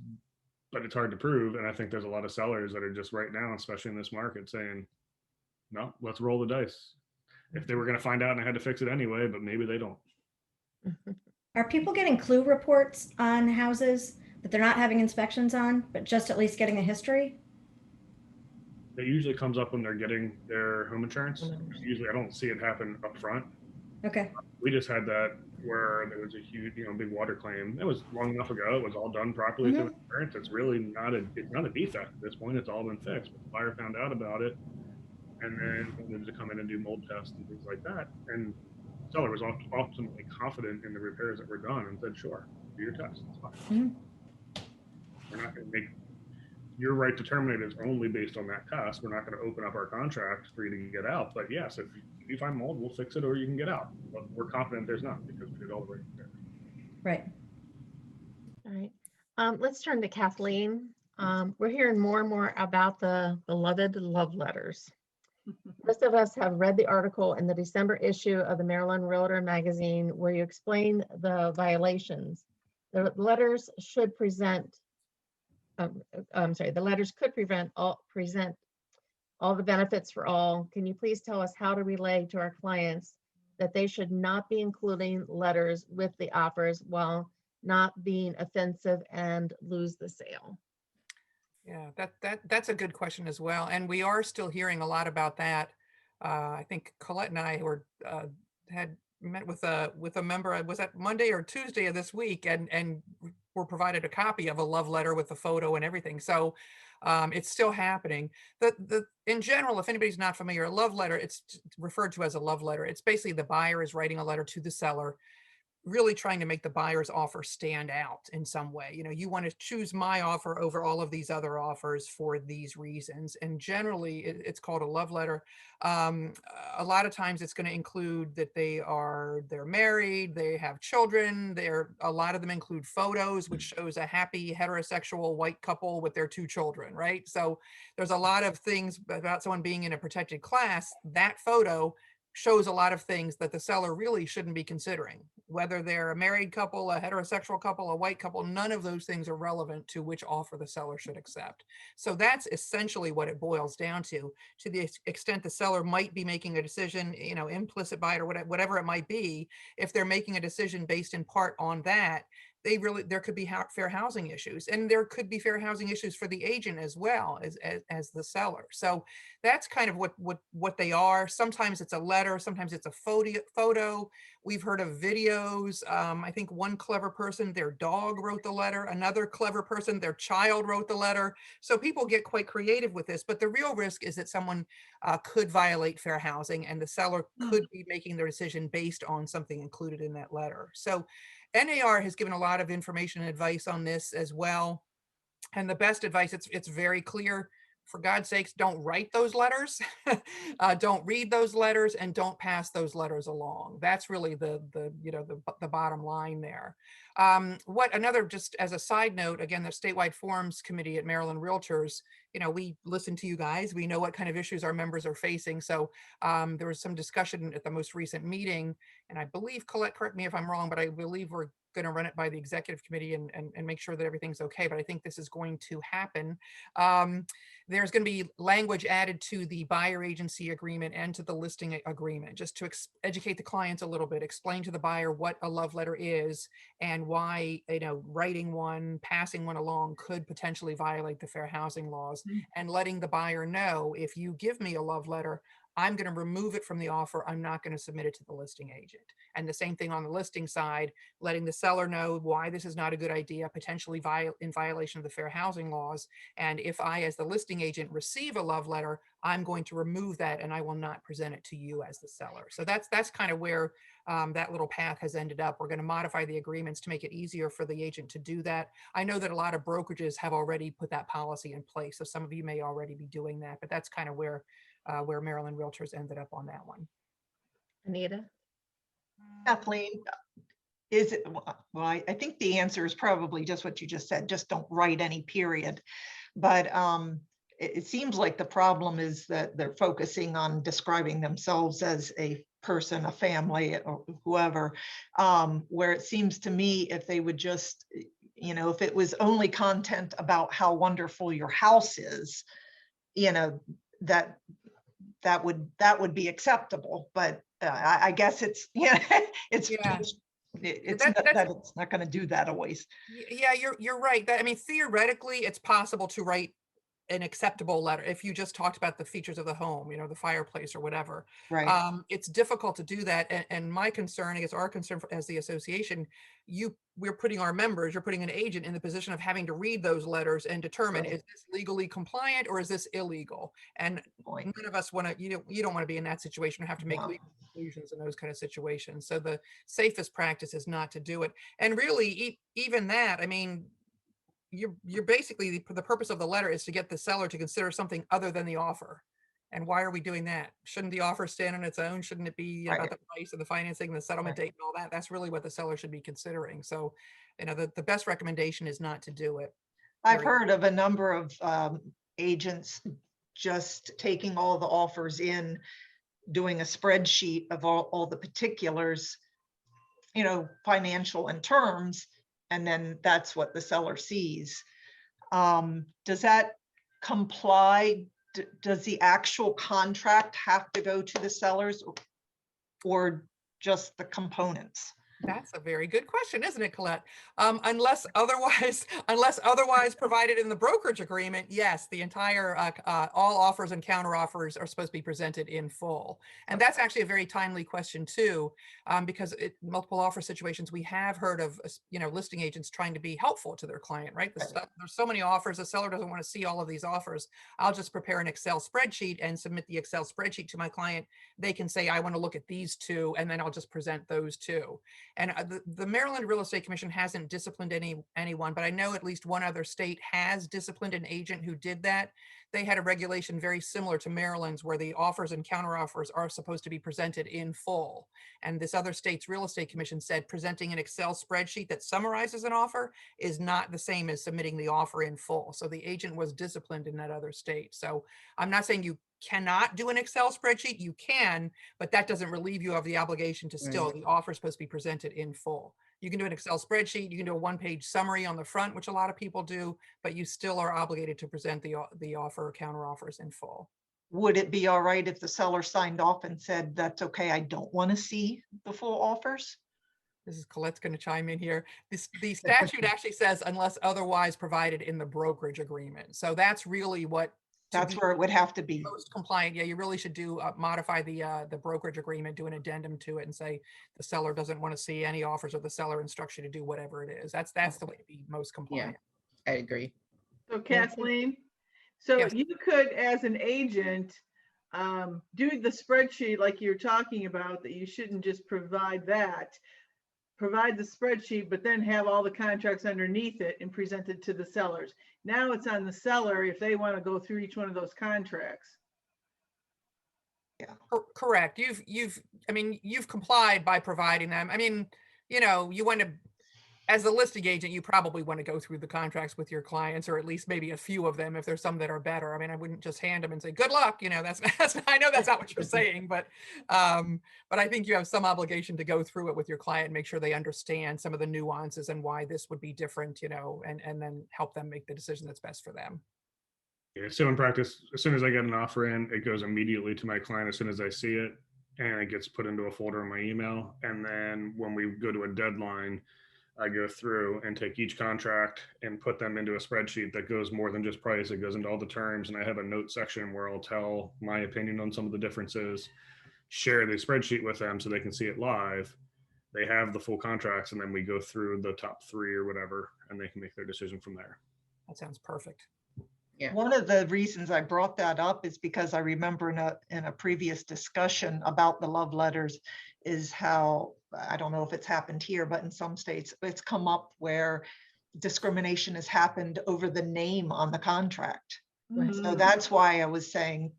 but it's hard to prove. And I think there's a lot of sellers that are just right now, especially in this market, saying, no, let's roll the dice. If they were going to find out and I had to fix it anyway, but maybe they don't. Are people getting clue reports on houses that they're not having inspections on, but just at least getting a history? It usually comes up when they're getting their home insurance. Usually I don't see it happen up front. Okay. We just had that where there was a huge, big water claim. It was long enough ago. It was all done properly through insurance. It's really not a defect at this point. It's all been fixed. But the buyer found out about it and then wanted to come in and do mold tests and things like that. And the seller was ultimately confident in the repairs that were done and said, sure, do your test. It's fine. We're not going to make your right to terminate is only based on that test. We're not going to open up our contract for you to get out. But yes, if you find mold, we'll fix it or you can get out. But we're confident there's not because we did all the right repairs. Right. All right. Let's turn to Kathleen. We're hearing more and more about the beloved love letters. Most of us have read the article in the December issue of the Maryland Realtor magazine where you explain the violations. The letters should present, the letters could present all the benefits for all. Can you please tell us how to relay to our clients that they should not be including letters with the offers while not being offensive and lose the sale? Yeah, that's a good question as well. And we are still hearing a lot about that. I think Colette and I had met with a member, was that Monday or Tuesday of this week, and were provided a copy of a love letter with the photo and everything. So it's still happening. In general, if anybody's not familiar, a love letter, it's referred to as a love letter. It's basically the buyer is writing a letter to the seller, really trying to make the buyer's offer stand out in some way. You want to choose my offer over all of these other offers for these reasons. And generally it's called a love letter. A lot of times it's going to include that they're married, they have children. A lot of them include photos, which shows a happy heterosexual white couple with their 2 children, right? So there's a lot of things about someone being in a protected class. That photo shows a lot of things that the seller really shouldn't be considering. Whether they're a married couple, a heterosexual couple, a white couple, none of those things are relevant to which offer the seller should accept. So that's essentially what it boils down to the extent the seller might be making a decision, implicit buy or whatever it might be. If they're making a decision based in part on that, there could be fair housing issues, and there could be fair housing issues for the agent as well as the seller. So that's kind of what they are. Sometimes it's a letter, sometimes it's a photo. We've heard of videos. I think one clever person, their dog wrote the letter. Another clever person, their child wrote the letter. So people get quite creative with this, but the real risk is that someone could violate fair housing, and the seller could be making their decision based on something included in that letter. So NAR has given a lot of information and advice on this as well. And the best advice, it's very clear. For God's sakes, don't write those letters, don't read those letters, and don't pass those letters along. That's really the bottom line there. Just as a side note, again, the statewide forums committee at Maryland Realtors, we listen to you guys. We know what kind of issues our members are facing. So there was some discussion at the most recent meeting, and I believe, Colette, correct me if I'm wrong, but I believe we're going to run it by the executive committee and make sure that everything's okay, but I think this is going to happen. There's going to be language added to the buyer agency agreement and to the listing agreement, just to educate the clients a little bit, explain to the buyer what a love letter is and why, writing one, passing one along could potentially violate the fair housing laws, and letting the buyer know, if you give me a love letter, I'm going to remove it from the offer. I'm not going to submit it to the listing agent. And the same thing on the listing side, letting the seller know why this is not a good idea, potentially in violation of the fair housing laws. And if I, as the listing agent, receive a love letter, I'm going to remove that and I will not present it to you as the seller. So that's kind of where that little path has ended up. We're going to modify the agreements to make it easier for the agent to do that. I know that a lot of brokerages have already put that policy in place, so some of you may already be doing that, but that's kind of where Maryland Realtors ended up on that one. Anita? Kathleen, is it, well, I think the answer is probably just what you just said, just don't write any period. But it seems like the problem is that they're focusing on describing themselves as a person, a family, or whoever, where it seems to me if they would just, if it was only content about how wonderful your house is, that would be acceptable. But I guess it's, it's not going to do that always. Yeah, you're right. I mean, theoretically, it's possible to write an acceptable letter if you just talked about the features of the home, the fireplace or whatever. Right. It's difficult to do that. And my concern, I guess our concern as the association, we're putting our members, you're putting an agent in the position of having to read those letters and determine, Right. Is this legally compliant or is this illegal? And Point. none of us want to, you don't want to be in that situation or have to make No. legal conclusions in those kind of situations. So the safest practice is not to do it. And really, even that, I mean, you're basically, the purpose of the letter is to get the seller to consider something other than the offer. And why are we doing that? Shouldn't the offer stand on its own? Shouldn't it be about Right. the price and the financing, the settlement Right. date and all that? That's really what the seller should be considering. So, the best recommendation is not to do it. I've heard of a number of agents just taking all the offers in, doing a spreadsheet of all the particulars, financial and terms, and then that's what the seller sees. Does that comply? Does the actual contract have to go to the sellers or just the components? That's a very good question, isn't it, Colette? Unless otherwise provided in the brokerage agreement, yes, the entire all offers and counter offers are supposed to be presented in full. And that's actually a very timely question too, because multiple offer situations, we have heard of listing agents trying to be helpful to their client, right? There's so many offers, the seller doesn't want to see all of these offers. I'll just prepare an Excel spreadsheet and submit the Excel spreadsheet to my client. They can say, I want to look at these two, and then I'll just present those two. And the Maryland Real Estate Commission hasn't disciplined anyone, but I know at least one other state has disciplined an agent who did that. They had a regulation very similar to Maryland's where the offers and counteroffers are supposed to be presented in full. And this other state's Real Estate Commission said presenting an Excel spreadsheet that summarizes an offer is not the same as submitting the offer in full. So the agent was disciplined in that other state. So I'm not saying you cannot do an Excel spreadsheet, you can, but that doesn't relieve you of the obligation to still, the offer is supposed to be presented in full. You can do an Excel spreadsheet, you can do a one-page summary on the front, which a lot of people do, but you still are obligated to present the offer or counter offers in full. Would it be all right if the seller signed off and said, that's okay, I don't want to see the full offers? This is Colette's going to chime in here. The statute actually says unless otherwise provided in the brokerage agreement. So that's really what That's where it would have to be. Most compliant. Yeah, you really should do modify the brokerage agreement, do an addendum to it and say the seller doesn't want to see any offers or the seller instructs you to do whatever it is. That's the way to be most compliant. I agree. So Kathleen, so Yes. you could, as an agent, do the spreadsheet like you're talking about, that you shouldn't just provide that. Provide the spreadsheet, but then have all the contracts underneath it and present it to the sellers. Now it's on the seller if they want to go through each one of those contracts. Correct. You've complied by providing them. I mean, you want to as the listing agent, you probably want to go through the contracts with your clients, or at least maybe a few of them if there's some that are better. I mean, I wouldn't just hand them and say, good luck, that's I know that's not what you're saying, but I think you have some obligation to go through it with your client and make sure they understand some of the nuances and why this would be different, and then help them make the decision that's best for them. Yeah, so in practice, as soon as I get an offer in, it goes immediately to my client as soon as I see it, and it gets put into a folder in my email. And then when we go to a deadline, I go through and take each contract and put them into a spreadsheet that goes more than just price. It goes into all the terms, and I have a note section where I'll tell my opinion on some of the differences, share the spreadsheet with them so they can see it live. They have the full contracts, and then we go through the top 3 or whatever, and they can make their decision from there. That sounds perfect. Yeah. One of the reasons I brought that up is because I remember in a previous discussion about the love letters is how, I don't know if it's happened here, but in some states it's come up where discrimination has happened over the name on the contract. So that's why I was saying,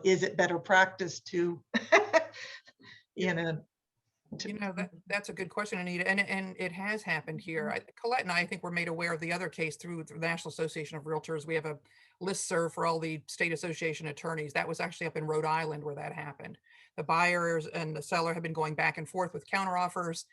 is it better practice to, that's a good question, Anita, and it has happened here. Colette and I think we're made aware of the other case through the National Association of Realtors. We have a listserv for all the state association attorneys. That was actually up in Rhode Island where that happened. The buyers and the seller have been going back and forth with counteroffers.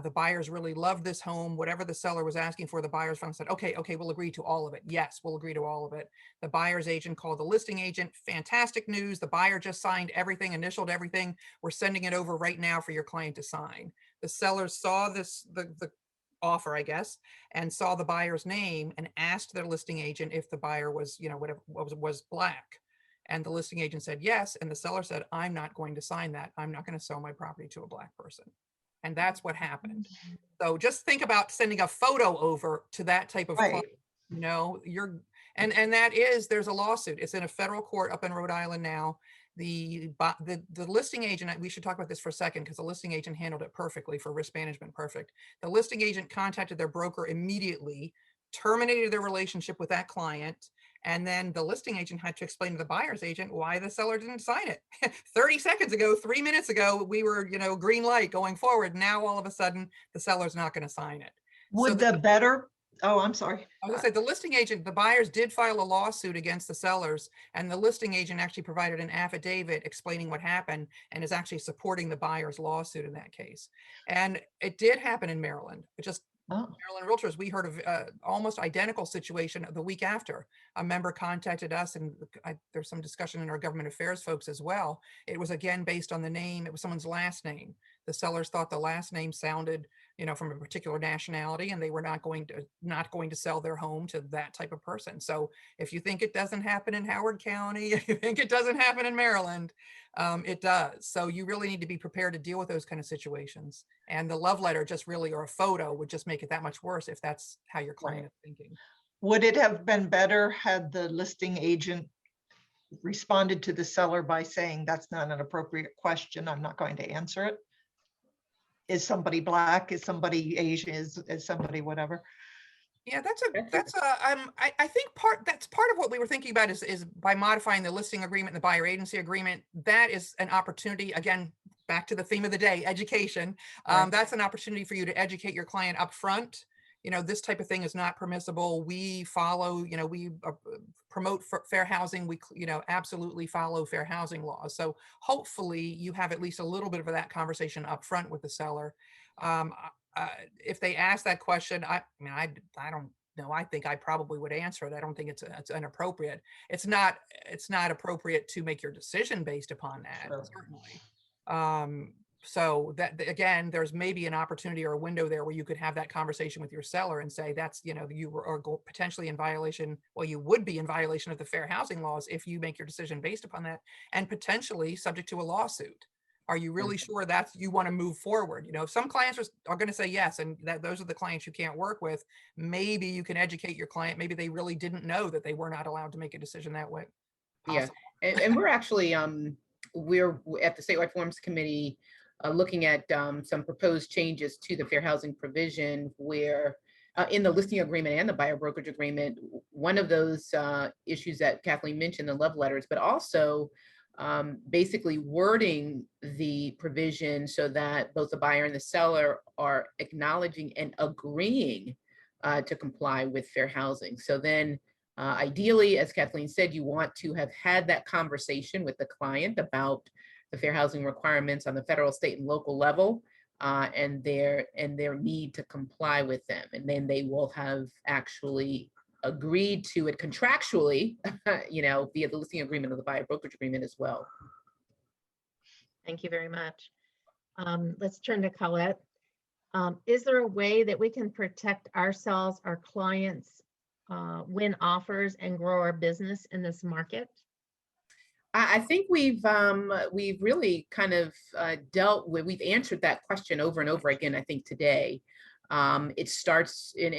The buyers really loved this home. Whatever the seller was asking for, the buyers finally said, okay, we'll agree to all of it. Yes, we'll agree to all of it. The buyer's agent called the listing agent. Fantastic news. The buyer just signed everything, initialed everything. We're sending it over right now for your client to sign. The sellers saw the offer, I guess, and saw the buyer's name and asked their listing agent if the buyer was, whatever was black. And the listing agent said yes. And the seller said, I'm not going to sign that. I'm not going to sell my property to a black person. And that's what happened. So just think about sending a photo over to that type of client, there's a lawsuit. It's in a federal court up in Rhode Island now. The listing agent, we should talk about this for a second because the listing agent handled it perfectly for risk management. Perfect. The listing agent contacted their broker immediately, terminated their relationship with that client. And then the listing agent had to explain to the buyer's agent why the seller didn't sign it. 30 seconds ago, 3 minutes ago, we were, green light going forward. Now, all of a sudden, the seller's not going to sign it. Would oh, I'm sorry. I was going to say the listing agent, the buyers did file a lawsuit against the sellers, and the listing agent actually provided an affidavit explaining what happened and is actually supporting the buyer's lawsuit in that case. And it did happen in Maryland. It just Maryland Realtors, we heard of almost identical situation the week after. A member contacted us, and there's some discussion in our government affairs folks as well. It was again based on the name. It was someone's last name. The sellers thought the last name sounded, from a particular nationality, and they were not going to sell their home to that type of person. So if you think it doesn't happen in Howard County, if you think it doesn't happen in Maryland, it does. So you really need to be prepared to deal with those kind of situations. And the love letter just really, or a photo, would just make it that much worse if that's how your client is thinking. Would it have been better had the listing agent responded to the seller by saying, that's not an appropriate question, I'm not going to answer it? Is somebody black? Is somebody Asian? Is somebody whatever? Yeah, I think that's part of what we were thinking about is by modifying the listing agreement and the buyer agency agreement. That is an opportunity, again, back to the theme of the day, education. Right. That's an opportunity for you to educate your client up front. This type of thing is not permissible. We follow, we promote fair housing. We, absolutely follow fair housing laws. So hopefully you have at least a little bit of that conversation up front with the seller. If they ask that question, I don't know. I think I probably would answer it. I don't think it's inappropriate. It's not appropriate to make your decision based upon that. Sure. Certainly. So that, again, there's maybe an opportunity or a window there where you could have that conversation with your seller and say that's, you are potentially in violation. Well, you would be in violation of the fair housing laws if you make your decision based upon that, and potentially subject to a lawsuit. Are you really sure that you want to move forward? Some clients are going to say yes, and those are the clients you can't work with. Maybe you can educate your client. Maybe they really didn't know that they were not allowed to make a decision that way. Possible. Yeah, and we're actually we're at the Statewide Forums Committee looking at some proposed changes to the fair housing provision where in the listing agreement and the buyer brokerage agreement, one of those issues that Kathleen mentioned, the love letters, but also basically wording the provision so that both the buyer and the seller are acknowledging and agreeing to comply with fair housing. So then ideally, as Kathleen said, you want to have had that conversation with the client about the fair housing requirements on the federal, state, and local level, and their need to comply with them. And then they will have actually agreed to it contractually, via the listing agreement or the buyer brokerage agreement as well. Thank you very much. Let's turn to Colette. Is there a way that we can protect ourselves, our clients, win offers and grow our business in this market? I think we've really kind of we've answered that question over and over again, I think today. It starts and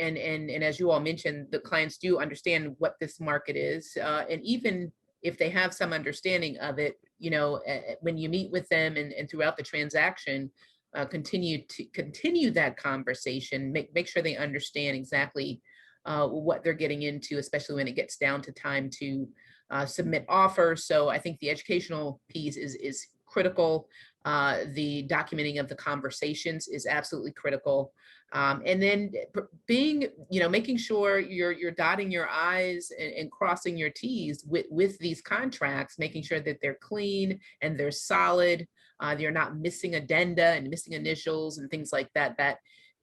as you all mentioned, the clients do understand what this market is. And even if they have some understanding of it, when you meet with them and throughout the transaction, continue that conversation, make sure they understand exactly what they're getting into, especially when it gets down to time to submit offers. So I think the educational piece is critical. The documenting of the conversations is absolutely critical. And then making sure you're dotting your I's and crossing your T's with these contracts, making sure that they're clean and they're solid. You're not missing addenda and missing initials and things like that. That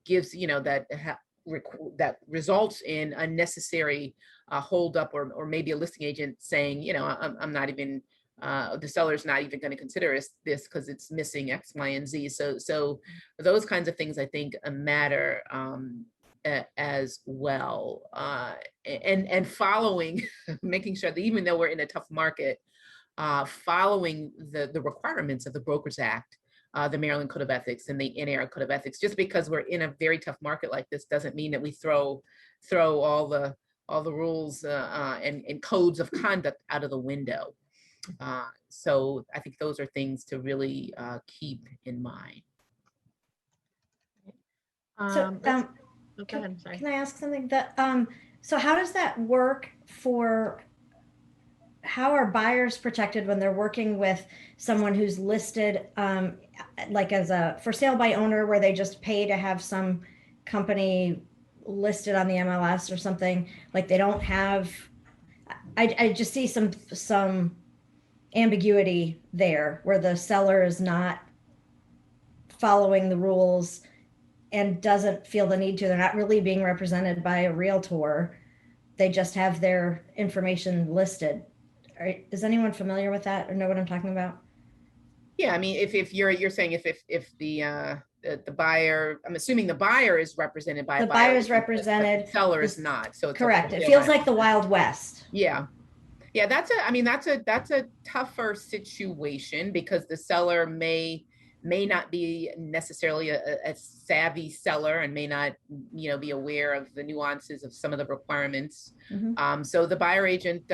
gives, that results in unnecessary holdup or maybe a listing agent saying, I'm not even, the seller's not even going to consider this because it's missing X, Y, and Z. So those kinds of things I think matter as well. And following, making sure that even though we're in a tough market, following the requirements of the Brokers Act, the Maryland Code of Ethics and the NAR Code of Ethics. Just because we're in a very tough market like this doesn't mean that we throw all the rules and codes of conduct out of the window. So I think those are things to really keep in mind. So, Go ahead, I'm sorry. Can I ask something? So how does that work for, how are buyers protected when they're working with someone who's listed like as a for sale by owner, where they just pay to have some company listed on the MLS or something? Like they don't have, I just see some ambiguity there where the seller is not following the rules and doesn't feel the need to. They're not really being represented by a realtor. They just have their information listed. Is anyone familiar with that or know what I'm talking about? Yeah, I mean, if you're saying if the buyer, I'm assuming the buyer is represented by The buyer is represented, the seller is not. So it's correct. It feels like the Wild West. Yeah. That's a tougher situation because the seller may not be necessarily a savvy seller and may not, be aware of the nuances of some of the requirements. Mm-hmm. So the buyer agent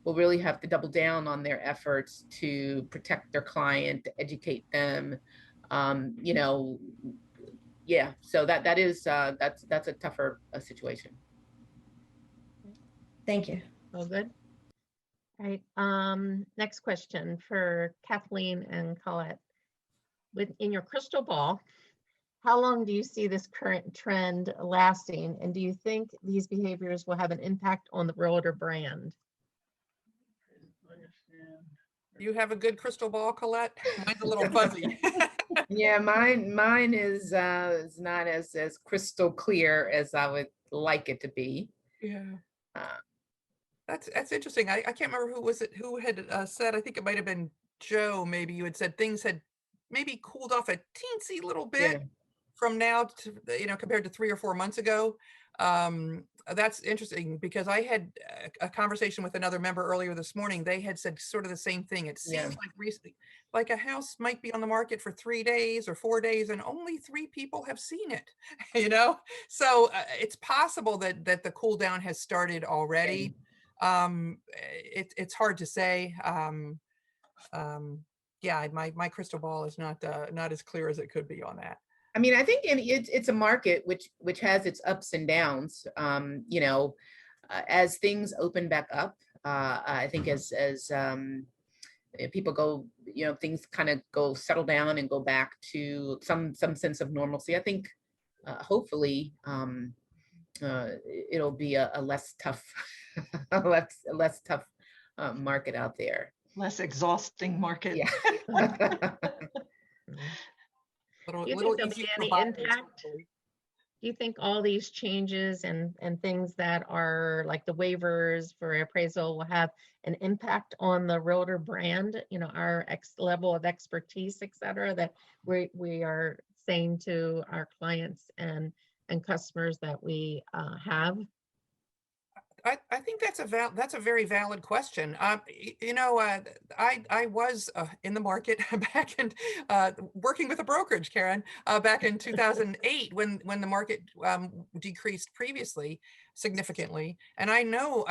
will really have to double down on their efforts to protect their client, to educate them. Yeah. So that's a tougher situation. Thank you. Oh, good. All right. Next question for Kathleen and Colette. In your crystal ball, how long do you see this current trend lasting? And do you think these behaviors will have an impact on the realtor brand? You have a good crystal ball, Colette? Mine's a little fuzzy. Yeah, mine is not as crystal clear as I would like it to be. Yeah. That's interesting. I can't remember who had said, I think it might have been Joe, maybe you had said things had maybe cooled off a teensy little bit from now to, compared to 3 or 4 months ago. That's interesting because I had a conversation with another member earlier this morning. They had said sort of the same thing. It seems like recently, like a house might be on the market for 3 days or 4 days and only 3 people have seen it, So it's possible that the cool down has started already. It's hard to say. My crystal ball is not as clear as it could be on that. I mean, I think it's a market which has its ups and downs. As things open back up, I think as people go, things kind of go settle down and go back to some sense of normalcy, I think hopefully it'll be a less tough, a less tough market out there. Less exhausting market. Yeah. Little, Do you little think there'll be easier for any buyers, impact? hopefully. Do you think all these changes and things that are like the waivers for appraisal will have an impact on the Realtor brand, our level of expertise, et cetera, that we are saying to our clients and customers that we have? I think that's a very valid question. I was in the market back in working with a brokerage, Karen, back in 2008 when the market decreased previously significantly. And I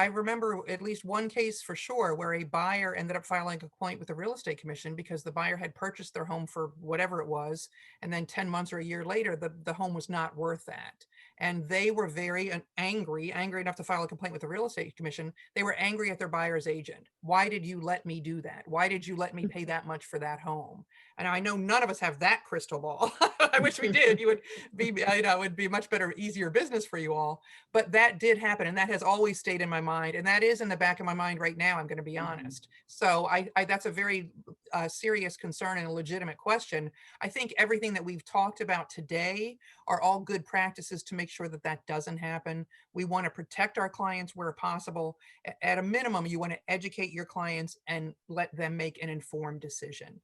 remember at least one case for sure where a buyer ended up filing a complaint with the real estate commission because the buyer had purchased their home for whatever it was, and then 10 months or a year later, the home was not worth that. And they were very angry enough to file a complaint with the real estate commission. They were angry at their buyer's agent. Why did you let me do that? Why did you let me pay that much for that home? And I know none of us have that crystal ball. I wish we did. You would be, it would be much better, easier business for you all. But that did happen, and that has always stayed in my mind, and that is in the back of my mind right now. I'm going to be honest. So I that's a very serious concern and a legitimate question. I think everything that we've talked about today are all good practices to make sure that that doesn't happen. We want to protect our clients where possible. At a minimum, you want to educate your clients and let them make an informed decision.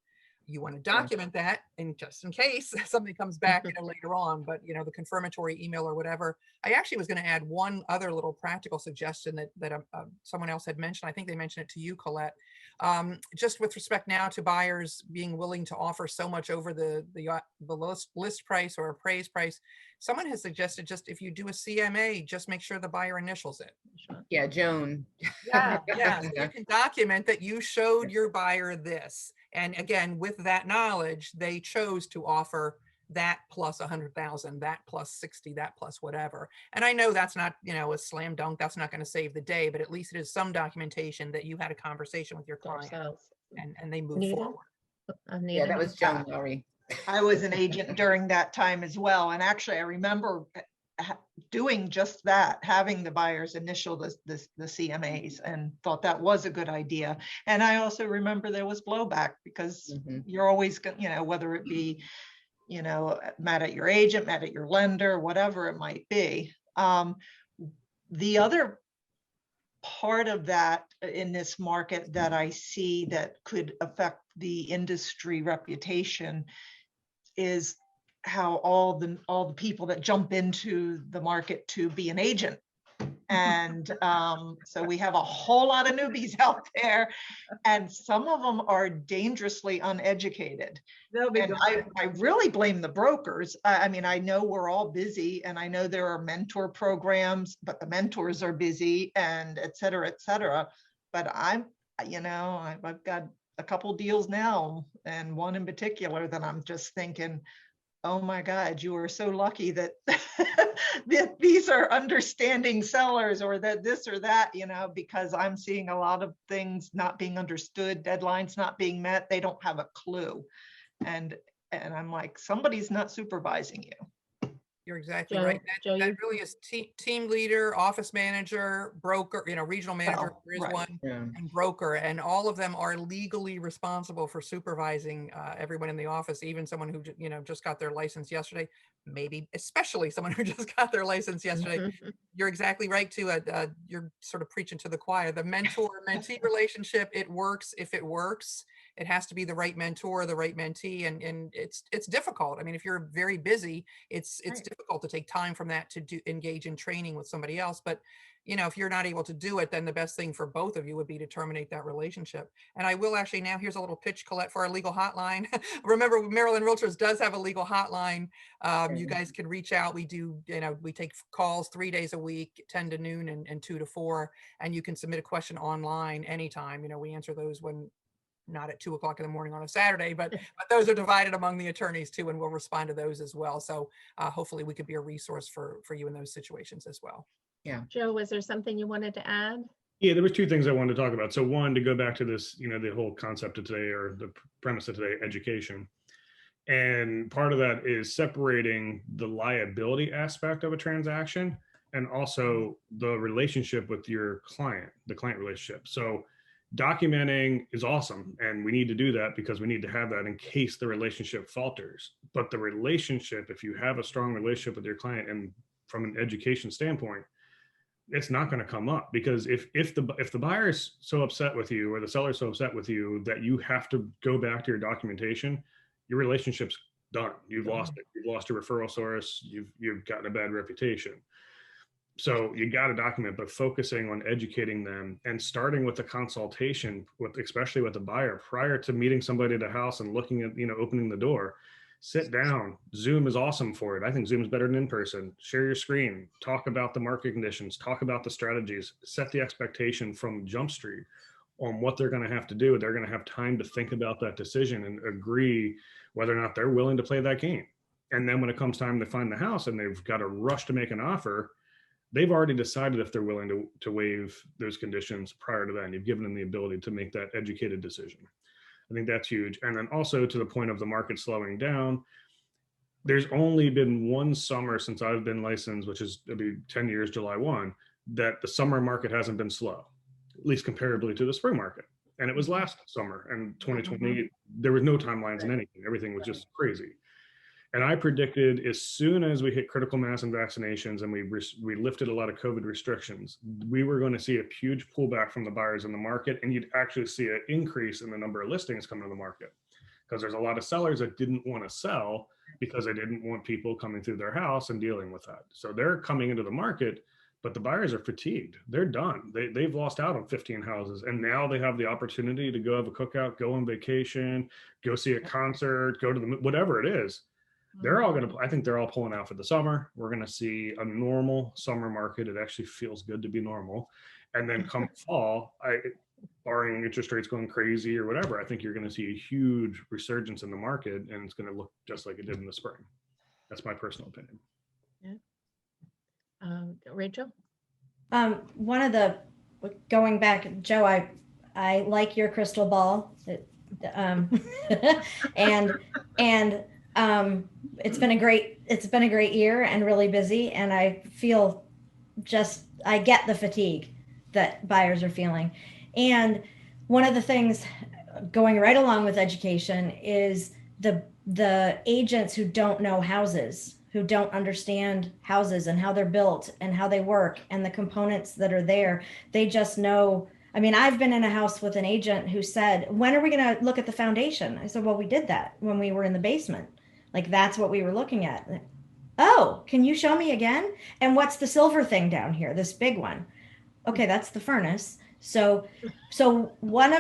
You want to document that, and just in case something comes back later on, but the confirmatory email or whatever. I actually was going to add one other little practical suggestion that someone else had mentioned. I think they mentioned it to you, Colette. Just with respect now to buyers being willing to offer so much over the list price or appraised price, someone has suggested just if you do a CMA, just make sure the buyer initials it. Yeah, Joan. Yeah, so you can document that you showed your buyer this. And again, with that knowledge, they chose to offer that plus 100,000, that plus 60, that plus whatever. And I know that's not, a slam dunk. That's not going to save the day, but at least it is some documentation that you had a conversation with your client and they moved Anita? forward. Anita? Yeah, that was Joan Laurie. I was an agent during that time as well. And actually, I remember doing just that, having the buyers initial the CMAs, and thought that was a good idea. And I also remember there was blowback because you're always going, whether it be, mad at your agent, mad at your lender, whatever it might be. The other part of that in this market that I see that could affect the industry reputation is how all the people that jump into the market to be an agent. And so we have a whole lot of newbies out there, and some of them are dangerously uneducated. And I really blame the brokers. I mean, I know we're all busy, and I know there are mentor programs, but the mentors are busy, and et cetera, et cetera. But I've got a couple deals now, and one in particular that I'm just thinking, oh my God, you are so lucky that, that these are understanding sellers, or that this or that, because I'm seeing a lot of things not being understood, deadlines not being met. They don't have a clue. And I'm like, somebody's not supervising you. You're exactly Joe- right. Joe, That you- really is team leader, office manager, broker, regional manager, Well, there is right. one, Yeah. and broker, and all of them are legally responsible for supervising everyone in the office, even someone who just got their license yesterday, maybe especially someone who just got their license yesterday. You're exactly right too. You're sort of preaching to the choir. The mentor-mentee relationship, it works if it works. It has to be the right mentor, the right mentee, and it's difficult. I mean, if you're very busy, it's Right. difficult to take time from that to engage in training with somebody else. But if you're not able to do it, then the best thing for both of you would be to terminate that relationship. And I will actually now, here's a little pitch, Colette, for our legal hotline. Remember, Maryland Realtors does have a legal hotline. You guys can reach out. We do, we take calls 3 days a week, 10 to noon and 2 to 4, and you can submit a question online anytime. We answer those when not at 2 o'clock in the morning on a Saturday, but those are divided among the attorneys too, and we'll respond to those as well. So hopefully we could be a resource for you in those situations as well. Joe, was there something you wanted to add? Yeah, there was two things I wanted to talk about. So one, to go back to this, the whole concept of today, or the premise of today, education. And part of that is separating the liability aspect of a transaction and also the relationship with your client, the client relationship. So documenting is awesome. And we need to do that because we need to have that in case the relationship falters. But the relationship, if you have a strong relationship with your client and from an education standpoint, it's not going to come up, because if the buyer is so upset with you or the seller is so upset with you that you have to go back to your documentation, your relationship's done. You've lost it. You've lost a referral source. You've gotten a bad reputation. So you got to document, but focusing on educating them and starting with the consultation with, especially with the buyer, prior to meeting somebody at the house and looking at, opening the door. Sit down. Zoom is awesome for it. I think Zoom is better than in person. Share your screen, talk about the market conditions, talk about the strategies, set the expectation from Jump Street on what they're going to have to do. They're going to have time to think about that decision and agree whether or not they're willing to play that game. And then when it comes time to find the house and they've got to rush to make an offer, they've already decided if they're willing to waive those conditions prior to that. And you've given them the ability to make that educated decision. I think that's huge. And then also, to the point of the market slowing down, there's only been one summer since I've been licensed, which is it'll be 10 years, July 1, that the summer market hasn't been slow, at least comparably to the spring market. And it was last summer, and 2020, there was no timelines in anything. Everything was just crazy. And I predicted as soon as we hit critical mass and vaccinations and we lifted a lot of COVID restrictions, we were going to see a huge pullback from the buyers in the market, and you'd actually see an increase in the number of listings coming to the market, because there's a lot of sellers that didn't want to sell because they didn't want people coming through their house and dealing with that. So they're coming into the market, but the buyers are fatigued. They're done. They've lost out on 15 houses, and now they have the opportunity to go have a cookout, go on vacation, go see a concert, go to whatever it is. They're all going to, I think they're all pulling out for the summer. We're going to see a normal summer market. It actually feels good to be normal. And then come fall, barring interest rates going crazy or whatever, I think you're going to see a huge resurgence in the market, and it's going to look just like it did in the spring. That's my personal opinion. Yeah. Rachel? One of the, going back, Joe, I like your crystal ball. It's been a great year and really busy. And I feel I get the fatigue that buyers are feeling. And one of the things going right along with education is the agents who don't know houses, who don't understand houses and how they're built and how they work and the components that are there. They just know. I mean, I've been in a house with an agent who said, when are we going to look at the foundation? I said, well, we did that when we were in the basement. Like, that's what we were looking at. Oh, can you show me again? And what's the silver thing down here, this big one? Okay, that's the furnace. So what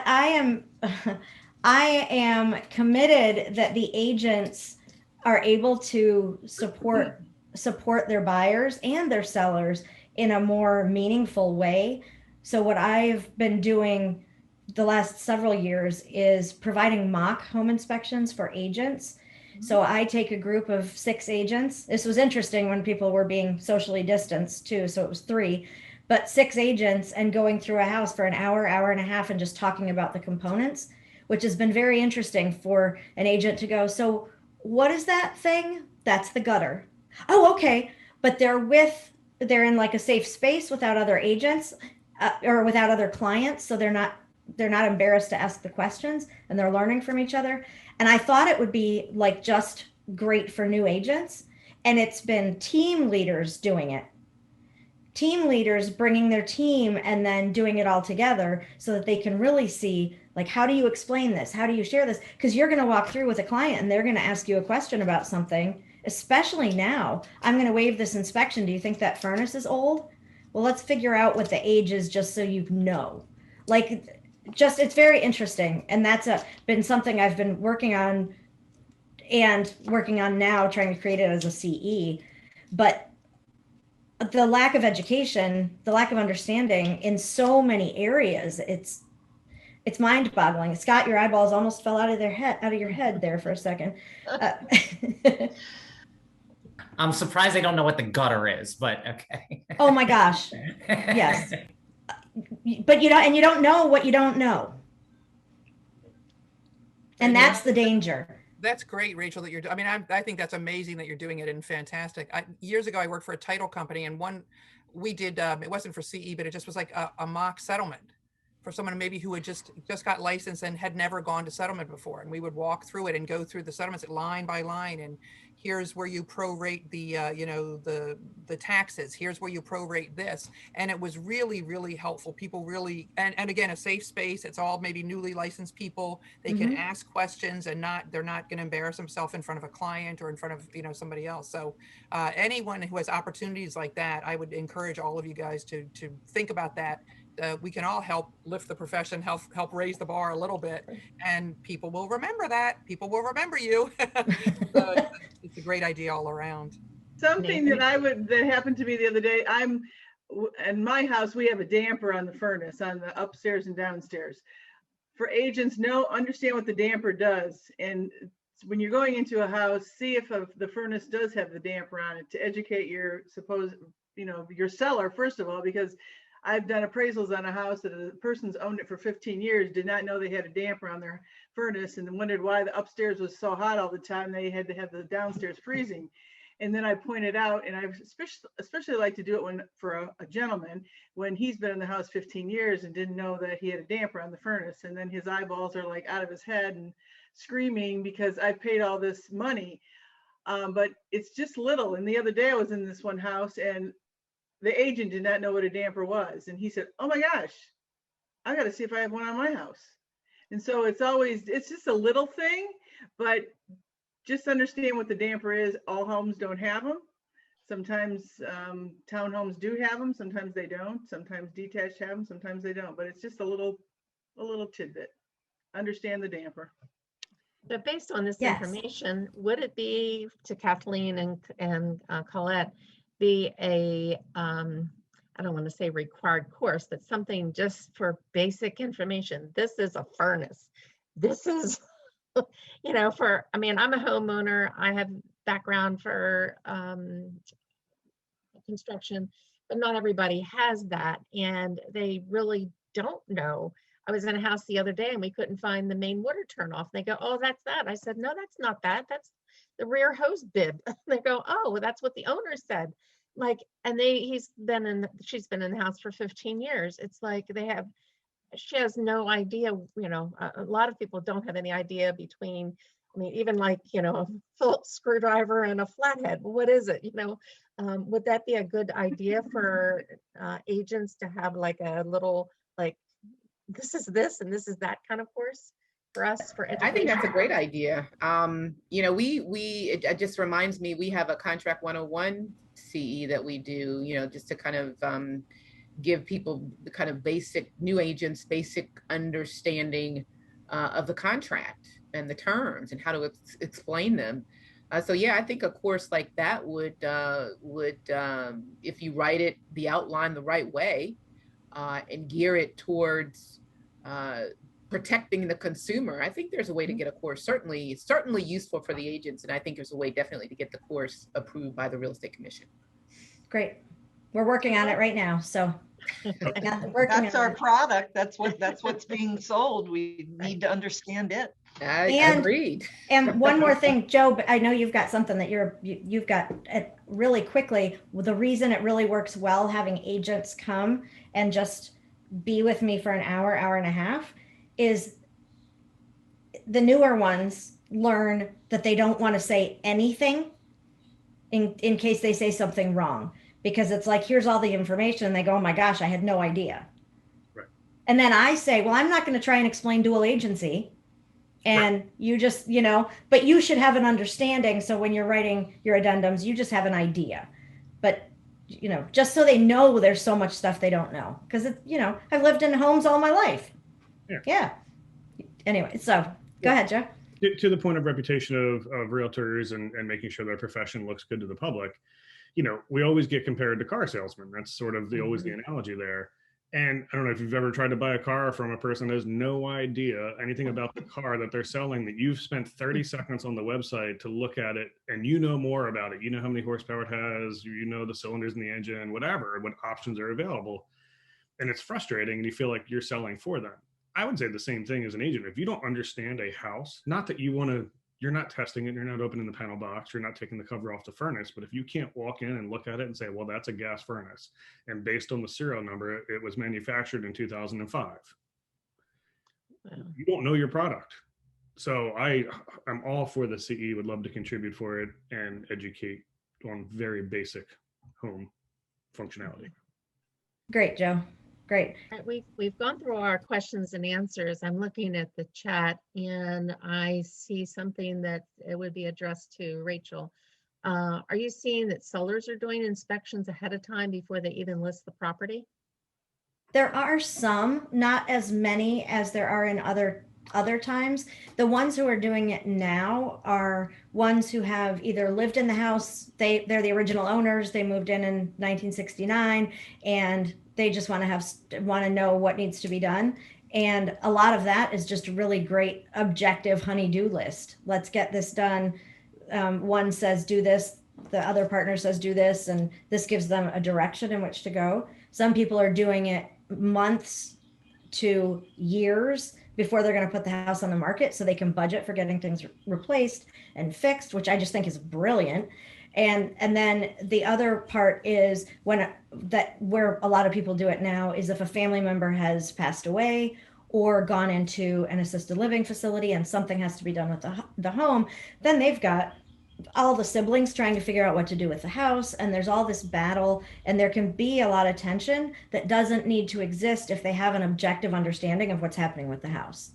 I am committed that the agents are able to support their buyers and their sellers in a more meaningful way. So what I've been doing the last several years is providing mock home inspections for agents. So I take a group of 6 agents. This was interesting when people were being socially distanced too. So it was 3, but 6 agents, and going through a house for an hour, hour and a half, and just talking about the components, which has been very interesting for an agent to go, so what is that thing? That's the gutter. Oh, okay. But they're in like a safe space without other agents or without other clients. So they're not embarrassed to ask the questions, and they're learning from each other. And I thought it would be like just great for new agents. And it's been team leaders doing it. Team leaders bringing their team and then doing it all together so that they can really see, like, how do you explain this? How do you share this? Because you're going to walk through with a client and they're going to ask you a question about something, especially now. I'm going to waive this inspection. Do you think that furnace is old? Well, let's figure out what the age is just so you know. Like, just, it's very interesting. And that's been something I've been working on now, trying to create it as a CE. But the lack of education, the lack of understanding in so many areas, it's mind-boggling. Scott, your eyeballs almost fell out of your head there for a second. I'm surprised they don't know what the gutter is, but okay. Oh my gosh. Yes. But you know, and you don't know what you don't know. And Yeah. that's the danger. That's great, Rachel, that I mean, I think that's amazing that you're doing it and fantastic. Years ago, I worked for a title company, and we did, it wasn't for CE, but it just was like a mock settlement for someone maybe who had just got licensed and had never gone to settlement before. And we would walk through it and go through the settlements line by line. And here's where you prorate the, you know, the taxes. Here's where you prorate this. And it was really, really helpful. People really, and again, a safe space. It's all maybe newly licensed people. They can ask questions and they're not going to embarrass themselves in front of a client or in front of, you know, somebody else. So anyone who has opportunities like that, I would encourage all of you guys to think about that. We can all help lift the profession, help raise the bar a little bit, and people will remember that. People will remember you. So it's a great idea all around. Something that that happened to me the other day. In my house, we have a damper on the furnace on the upstairs and downstairs. For agents, understand what the damper does. And when you're going into a house, see if the furnace does have the damper on it to educate your your seller, first of all, because I've done appraisals on a house that a person's owned it for 15 years, did not know they had a damper on their furnace, and wondered why the upstairs was so hot all the time. They had to have the downstairs freezing. And then I pointed out, and I especially like to do it for a gentleman, when he's been in the house 15 years and didn't know that he had a damper on the furnace. And then his eyeballs are like out of his head and screaming because I've paid all this money. But it's just little. And the other day I was in this one house and the agent did not know what a damper was. And he said, oh my gosh, I got to see if I have one on my house. And so it's just a little thing, but just understand what the damper is. All homes don't have them. Sometimes townhomes do have them. Sometimes they don't. Sometimes detached have them. Sometimes they don't. But it's just a little tidbit. Understand the damper. But based on this Yes. information, would it be, to Kathleen and Colette, be a, I don't want to say required course, but something just for basic information? This is a furnace. This is, you know, I mean, I'm a homeowner. I have background for construction, but not everybody has that. And they really don't know. I was in a house the other day and we couldn't find the main water turnoff. They go, oh, that's that. I said, no, that's not that. That's the rear hose bib. They go, oh, well, that's what the owner said. Like, and she's been in the house for 15 years. It's like she has no idea, you know, a lot of people don't have any idea between, I mean, even like, you know, a Phillips screwdriver and a flathead. What is it? You know, would that be a good idea for agents to have like a little, like, this is this and this is that kind of course for us for education? I think that's a great idea. You know, it just reminds me, we have a Contract 101 CE that we do, you know, just to kind of give people the kind of new agents, basic understanding of the contract and the terms and how to explain them. So yeah, I think a course like that would if you write the outline the right way and gear it towards protecting the consumer, I think there's a way to get a course. Certainly useful for the agents, and I think there's a way definitely to get the course approved by the Real Estate Commission. Great. We're working on it right now. So that's our product. That's what's being sold. We need to understand it. Agreed. And one more thing, Joe, but I know you've got something that you've got really quickly. The reason it really works well having agents come and just be with me for an hour and a half is the newer ones learn that they don't want to say anything in case they say something wrong, because it's like, here's all the information. And they go, oh my gosh, I had no idea. Right. And then I say, well, I'm not going to try and explain dual agency. And right. You just, you know, but you should have an understanding. So when you're writing your addendums, you just have an idea. But, you know, just so they know there's so much stuff they don't know. Because, you know, I've lived in homes all my life. Yeah. Anyway, so go ahead, Joe. To the point of reputation of realtors and making sure their profession looks good to the public, you know, we always get compared to car salesmen. That's sort of always the analogy there. And I don't know if you've ever tried to buy a car from a person that has no idea anything about the car that they're selling, that you've spent 30 seconds on the website to look at it and you know more about it. You know how many horsepower it has, you know the cylinders in the engine, whatever, what options are available. And it's frustrating and you feel like you're selling for them. I would say the same thing as an agent. If you don't understand a house, not that you want to, you're not testing it, you're not opening the panel box, you're not taking the cover off the furnace, but if you can't walk in and look at it and say, well, that's a gas furnace, and based on the serial number, it was manufactured in 2005, you don't know your product. So I'm all for the CE, would love to contribute for it and educate on very basic home functionality. Great, Joe. Great. We've gone through our questions and answers. I'm looking at the chat and I see something that it would be addressed to Rachel. Are you seeing that sellers are doing inspections ahead of time before they even list the property? There are some, not as many as there are in other times. The ones who are doing it now are ones who have either lived in the house, they're the original owners, they moved in 1969, and they just want to know what needs to be done. And a lot of that is just a really great objective honey-do list. Let's get this done. One says do this, the other partner says do this, and this gives them a direction in which to go. Some people are doing it months to years before they're going to put the house on the market so they can budget for getting things replaced and fixed, which I just think is brilliant. And then the other part is where a lot of people do it now is if a family member has passed away or gone into an assisted living facility and something has to be done with the home, then they've got all the siblings trying to figure out what to do with the house, and there's all this battle, and there can be a lot of tension that doesn't need to exist if they have an objective understanding of what's happening with the house.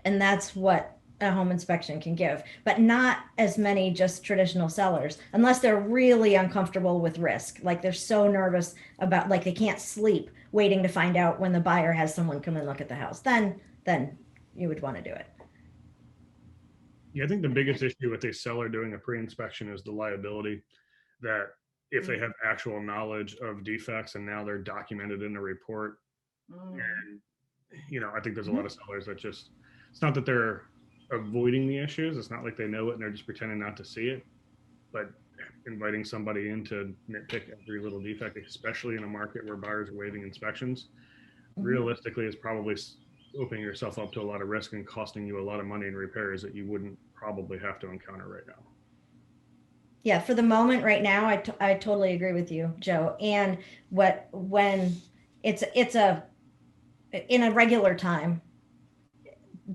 And that's what a home inspection can give, but not as many just traditional sellers, unless they're really uncomfortable with risk. Like they're so nervous about, like they can't sleep waiting to find out when the buyer has someone come and look at the house. Then you would want to do it. Yeah, I think the biggest issue with a seller doing a pre-inspection is the liability, that if they have actual knowledge of defects and now they're documented in a report. And, I think there's a lot of sellers that just, it's not that they're avoiding the issues. It's not like they know it and they're just pretending not to see it, but inviting somebody in to nitpick every little defect, especially in a market where buyers are waiving inspections, realistically is probably opening yourself up to a lot of risk and costing you a lot of money in repairs that you wouldn't probably have to encounter right now. Yeah, for the moment right now, I totally agree with you, Joe. And when it's in a regular time,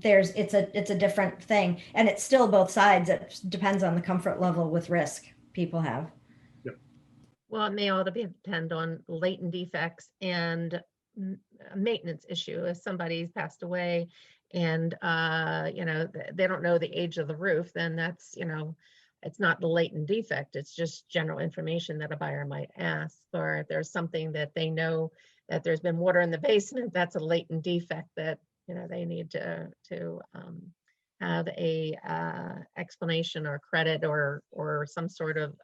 it's a different thing, and it's still both sides. It depends on the comfort level with risk people have. Yep. Well, it may all depend on latent defects and maintenance issue. If somebody's passed away and they don't know the age of the roof, then that's it's not the latent defect, it's just general information that a buyer might ask. Or if there's something that they know that there's been water in the basement, that's a latent defect that they need to have a explanation or credit or some sort of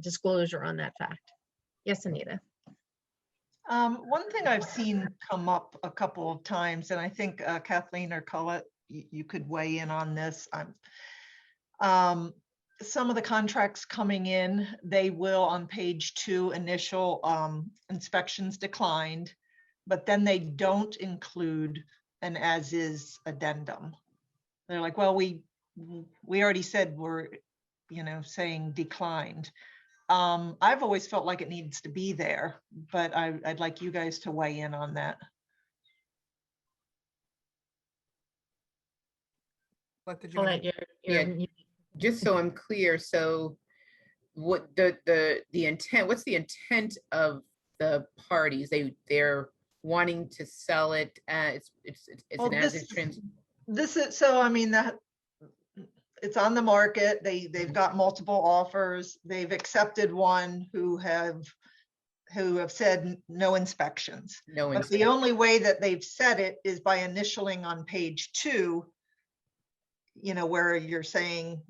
disclosure on that fact. Yes, Anita. One thing I've seen come up a couple of times, and I think Kathleen or Colette, you could weigh in on this. Some of the contracts coming in, they will on page 2 initial inspections declined, but then they don't include an as-is addendum. They're like, well, we already said we're saying declined. I've always felt like it needs to be there, but I'd like you guys to weigh in on that. Just so I'm clear, so what the intent? What's the intent of the parties? They're wanting to sell it as it's an as-is transaction. This is so. I mean that. It's on the market. They've got multiple offers. They've accepted one who have said no inspections. But the only way that they've said it is by initialing on page 2, where you're saying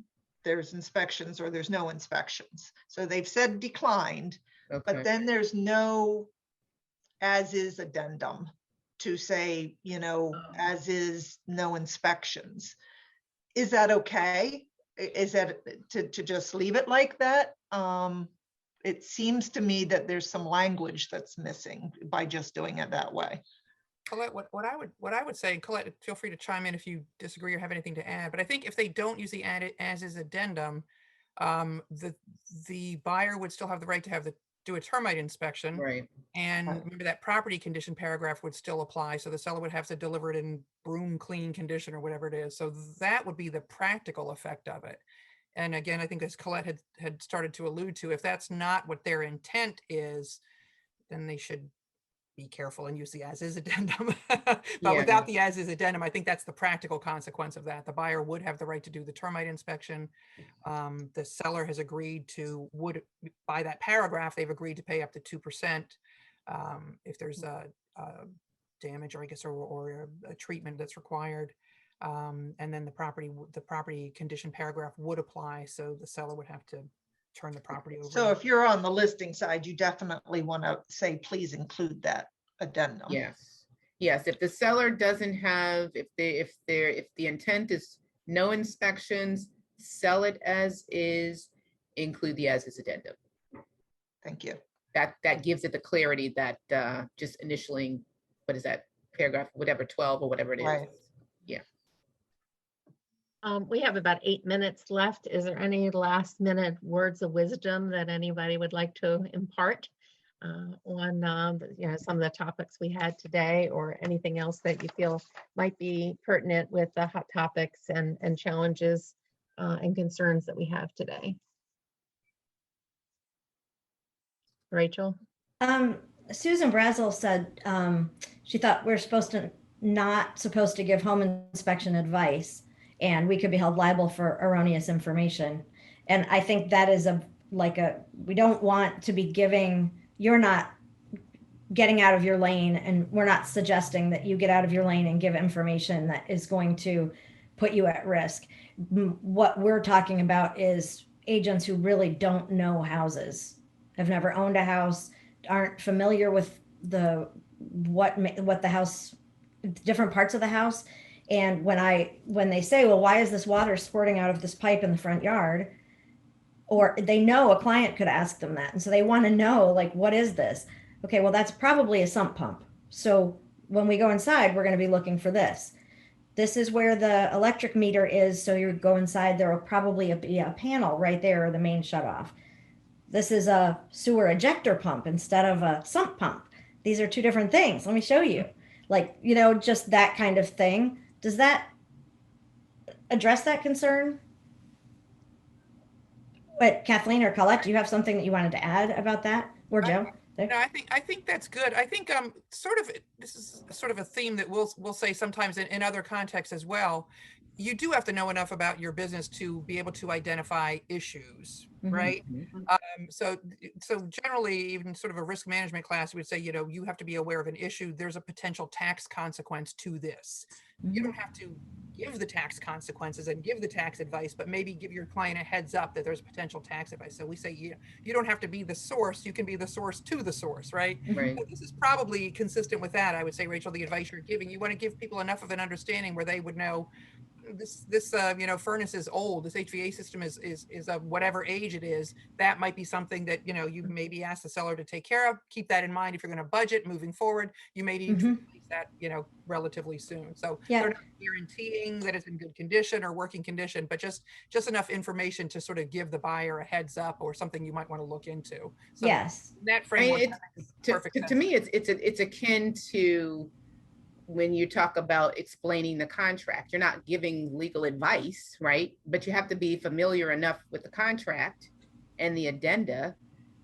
there's inspections or there's no inspections. So they've said declined, but then there's no as is addendum to say, you know, as is no inspections. Is that okay? Is that to just leave it like that? It seems to me that there's some language that's missing by just doing it that way. Colette, what I would say, and Colette, feel free to chime in if you disagree or have anything to add, but I think if they don't use the add it as is addendum, the buyer would still have the right to do a termite inspection. Right. And Right. remember that property condition paragraph would still apply. So the seller would have to deliver it in broom clean condition or whatever it is. So that would be the practical effect of it. And again, I think as Colette had started to allude to, if that's not what their intent is, then they should be careful and use the as is addendum. But Yeah. without the as is addendum, I think that's the practical consequence of that. The buyer would have the right to do the termite inspection. The seller has agreed to, by that paragraph, they've agreed to pay up to 2% if there's a damage, or I guess, or a treatment that's required. And then the property condition paragraph would apply. So the seller would have to turn the property over. So if you're on the listing side, you definitely want to say, please include that addendum. Yes. Yes. If the seller doesn't have, if the intent is no inspections, sell it as is, include the as is addendum. Thank you. That gives it the clarity that just initialing, what is that paragraph, whatever, 12 or whatever it is. Right. We have about 8 minutes left. Is there any last minute words of wisdom that anybody would like to impart on some of the topics we had today, or anything else that you feel might be pertinent with the hot topics and challenges and concerns that we have today? Rachel? Susan Brazel said she thought we're not supposed to give home inspection advice, and we could be held liable for erroneous information. And I think that is we don't want to be you're not getting out of your lane, and we're not suggesting that you get out of your lane and give information that is going to put you at risk. What we're talking about is agents who really don't know houses, have never owned a house, aren't familiar with what the house, different parts of the house. And when they say, well, why is this water squirting out of this pipe in the front yard? Or they know a client could ask them that. And so they want to know, like, what is this? Okay, well, that's probably a sump pump. So when we go inside, we're going to be looking for this. This is where the electric meter is. So you go inside, there will probably be a panel right there, or the main shutoff. This is a sewer ejector pump instead of a sump pump. These are two different things. Let me show you. Just that kind of thing. Does that address that concern? But Kathleen or Colette, do you have something that you wanted to add about that? Or Joe? No, I think that's good. I think this is sort of a theme that we'll say sometimes in other contexts as well. You do have to know enough about your business to be able to identify issues, right? So generally, even sort of a risk management class would say, you have to be aware of an issue. There's a potential tax consequence to this. You don't have to give the tax consequences and give the tax advice, but maybe give your client a heads up that there's potential tax advice. So we say, you don't have to be the source. You can be the source to the source, right? Right. So this is probably consistent with that. I would say, Rachel, the advice you're giving, you want to give people enough of an understanding where they would know this furnace is old. This HVAC system is of whatever age it is. That might be something that, you maybe ask the seller to take care of. Keep that in mind if you're going to budget moving forward. You may need to replace that, relatively soon. So they're not guaranteeing that it's in good condition or working condition, but just enough information to sort of give the buyer a heads up or something you might want to look into. So yes. That framework to me, it's akin to when you talk about explaining the contract. You're not giving legal advice, right? But you have to be familiar enough with the contract and the addenda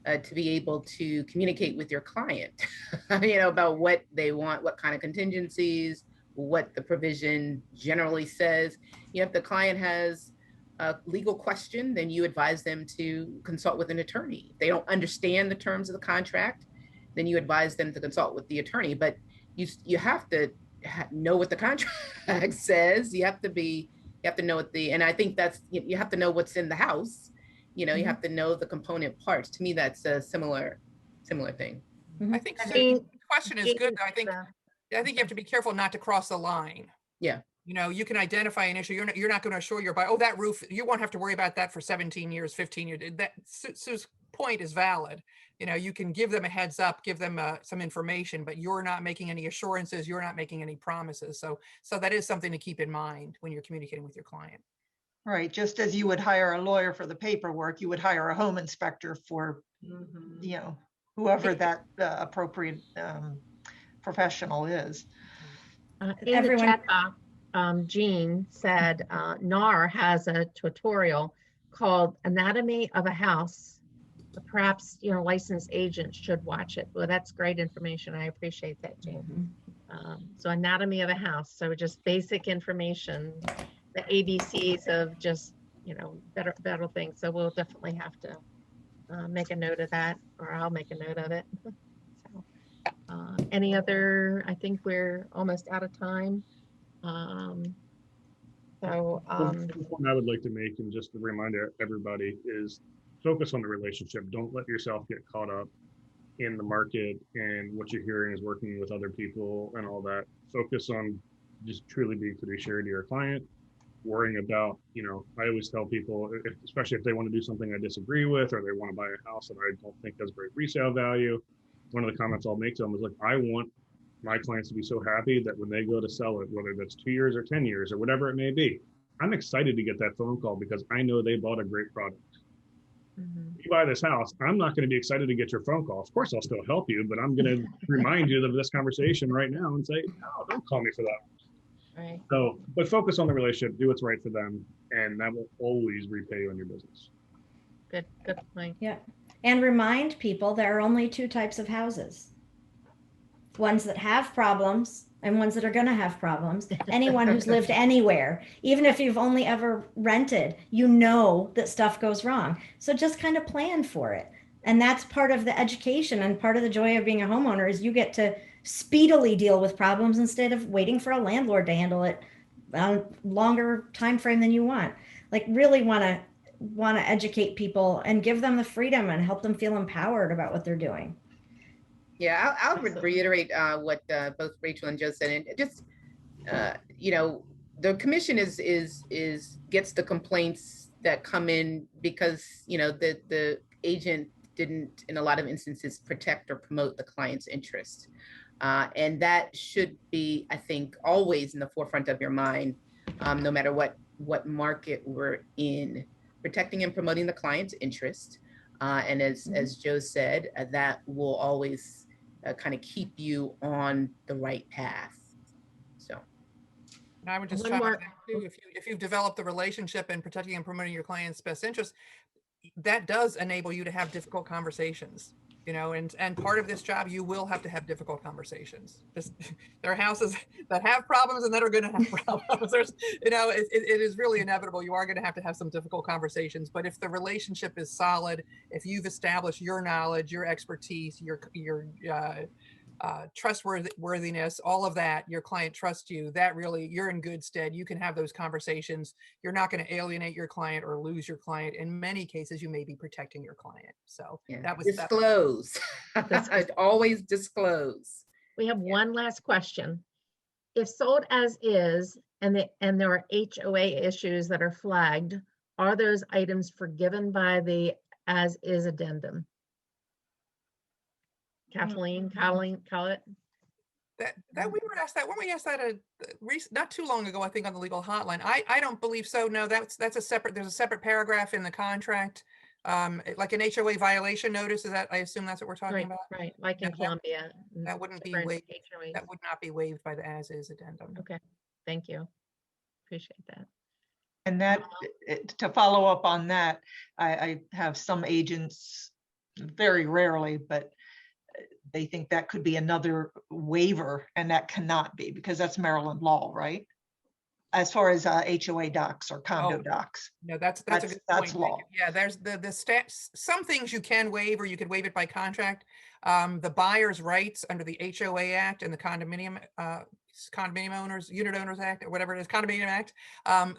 to be able to communicate with your client, about what they want, what kind of contingencies, what the provision generally says. If the client has a legal question, then you advise them to consult with an attorney. If they don't understand the terms of the contract, then you advise them to consult with the attorney. But you have to know what the contract says. You have to know and I think that's, you have to know what's in the house. You have to know the component parts. To me, that's a similar thing. I think question is good. I think Gina, you have to be careful not to cross the line. Yeah. You know, you can identify an issue. You're not going to assure your buyer, oh, that roof, you won't have to worry about that for 17 years, 15 years. That Sue's point is valid. You know, you can give them a heads up, give them some information, but you're not making any assurances. You're not making any promises. So that is something to keep in mind when you're communicating with your client. Right, just as you would hire a lawyer for the paperwork, you would hire a home inspector for, you know, whoever that appropriate professional is. In the Everyone- chat box, Jean said NAR has a tutorial called Anatomy of a House. Perhaps, you know, licensed agents should watch it. Well, that's great information. I appreciate that, Jean. So Anatomy of a House. So just basic information, the ABCs of just, you know, better things. So we'll definitely have to make a note of that, or I'll make a note of it. So, any other, I think we're almost out of time. One point I would like to make, and just to remind everybody, is focus on the relationship. Don't let yourself get caught up in the market and what you're hearing is working with other people and all that. Focus on just truly being fiduciary to your client, worrying about, you know, I always tell people, especially if they want to do something I disagree with, or they want to buy a house that I don't think has great resale value, one of the comments I'll make to them is, like, I want my clients to be so happy that when they go to sell it, whether that's 2 years or 10 years or whatever it may be, I'm excited to get that phone call because I know they bought a great product. If you buy this house, I'm not going to be excited to get your phone call. Of course, I'll still help you, but I'm going to remind you of this conversation right now and say, no, don't call me for that. Right. So, but focus on the relationship, do what's right for them, and that will always repay you on your business. Good point. Yeah. And remind people there are only two types of houses. Ones that have problems and ones that are going to have problems. Anyone who's lived anywhere, even if you've only ever rented, you know that stuff goes wrong. So just kind of plan for it. And that's part of the education, and part of the joy of being a homeowner is you get to speedily deal with problems instead of waiting for a landlord to handle it on a longer time frame than you want. Like, really want to educate people and give them the freedom and help them feel empowered about what they're doing. Yeah, I'll reiterate what both Rachel and Joe said, and just you know, the commission gets the complaints that come in because, you know, the agent didn't, in a lot of instances, protect or promote the client's interest, and that should be, I think, always in the forefront of your mind, no matter what market we're in. Protecting and promoting the client's interest, and as Joe said, that will always kind of keep you on the right path. So, and I would just One chime in more- there too, if you've developed the relationship and protecting and promoting your client's best interest, that does enable you to have difficult conversations. You know, and part of this job, you will have to have difficult conversations. Just, there are houses that have problems and that are going to have problems. There's, you know, it is really inevitable. You are going to have some difficult conversations. But if the relationship is solid, if you've established your knowledge, your expertise, your trustworthiness, all of that, your client trusts you, that really, you're in good stead. You can have those conversations. You're not going to alienate your client or lose your client. In many cases, you may be protecting your client. So yeah, that was disclose. Always disclose. We have one last question. If sold as is and there are HOA issues that are flagged, are those items forgiven by the as is addendum? Kathleen, Collett? That we were asked that when we asked that not too long ago, I think, on the legal hotline. I don't believe so. No, that's a separate. There's a separate paragraph in the contract, like an HOA violation notice. Is that? I assume that's what we're talking about. Right, like in Yeah, Columbia. That wouldn't be different waived. HOAs. That would not be waived by the as is addendum. Okay, thank you. Appreciate that. And that, to follow up on that, I have some agents, very rarely, but they think that could be another waiver, and that cannot be, because that's Maryland law, right? As far as HOA docs or condo docs. No, that's a good point. That's law. Yeah, there's the stats. Some things you can waive, or you could waive it by contract. The buyer's rights under the HOA Act and the condominium owners, unit owners act, or whatever it is, condominium act,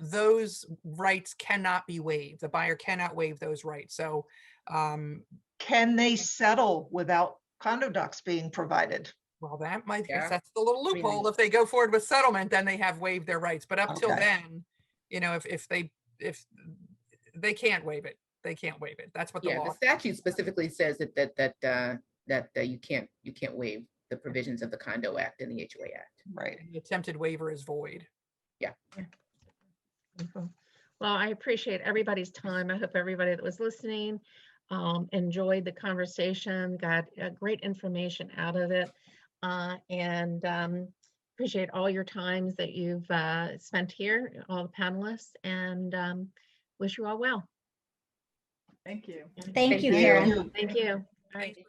those rights cannot be waived. The buyer cannot waive those rights. So can they settle without condo docs being provided? Well, that might, Yeah. that's the little do you loophole. think? If they go forward with settlement, then they have waived their rights. But up till Okay. then, you know, if they can't waive it, they can't waive it. That's what the Yeah, the law. statute specifically says that you can't waive the provisions of the Condo Act and the HOA Act. Right. The attempted waiver is void. Wonderful. Well, I appreciate everybody's time. I hope everybody that was listening enjoyed the conversation, got great information out of it, and appreciate all your times that you've spent here, all the panelists, and wish you all well. Thank you. Thank you, you. Karen. Thank you. All right. Thank you.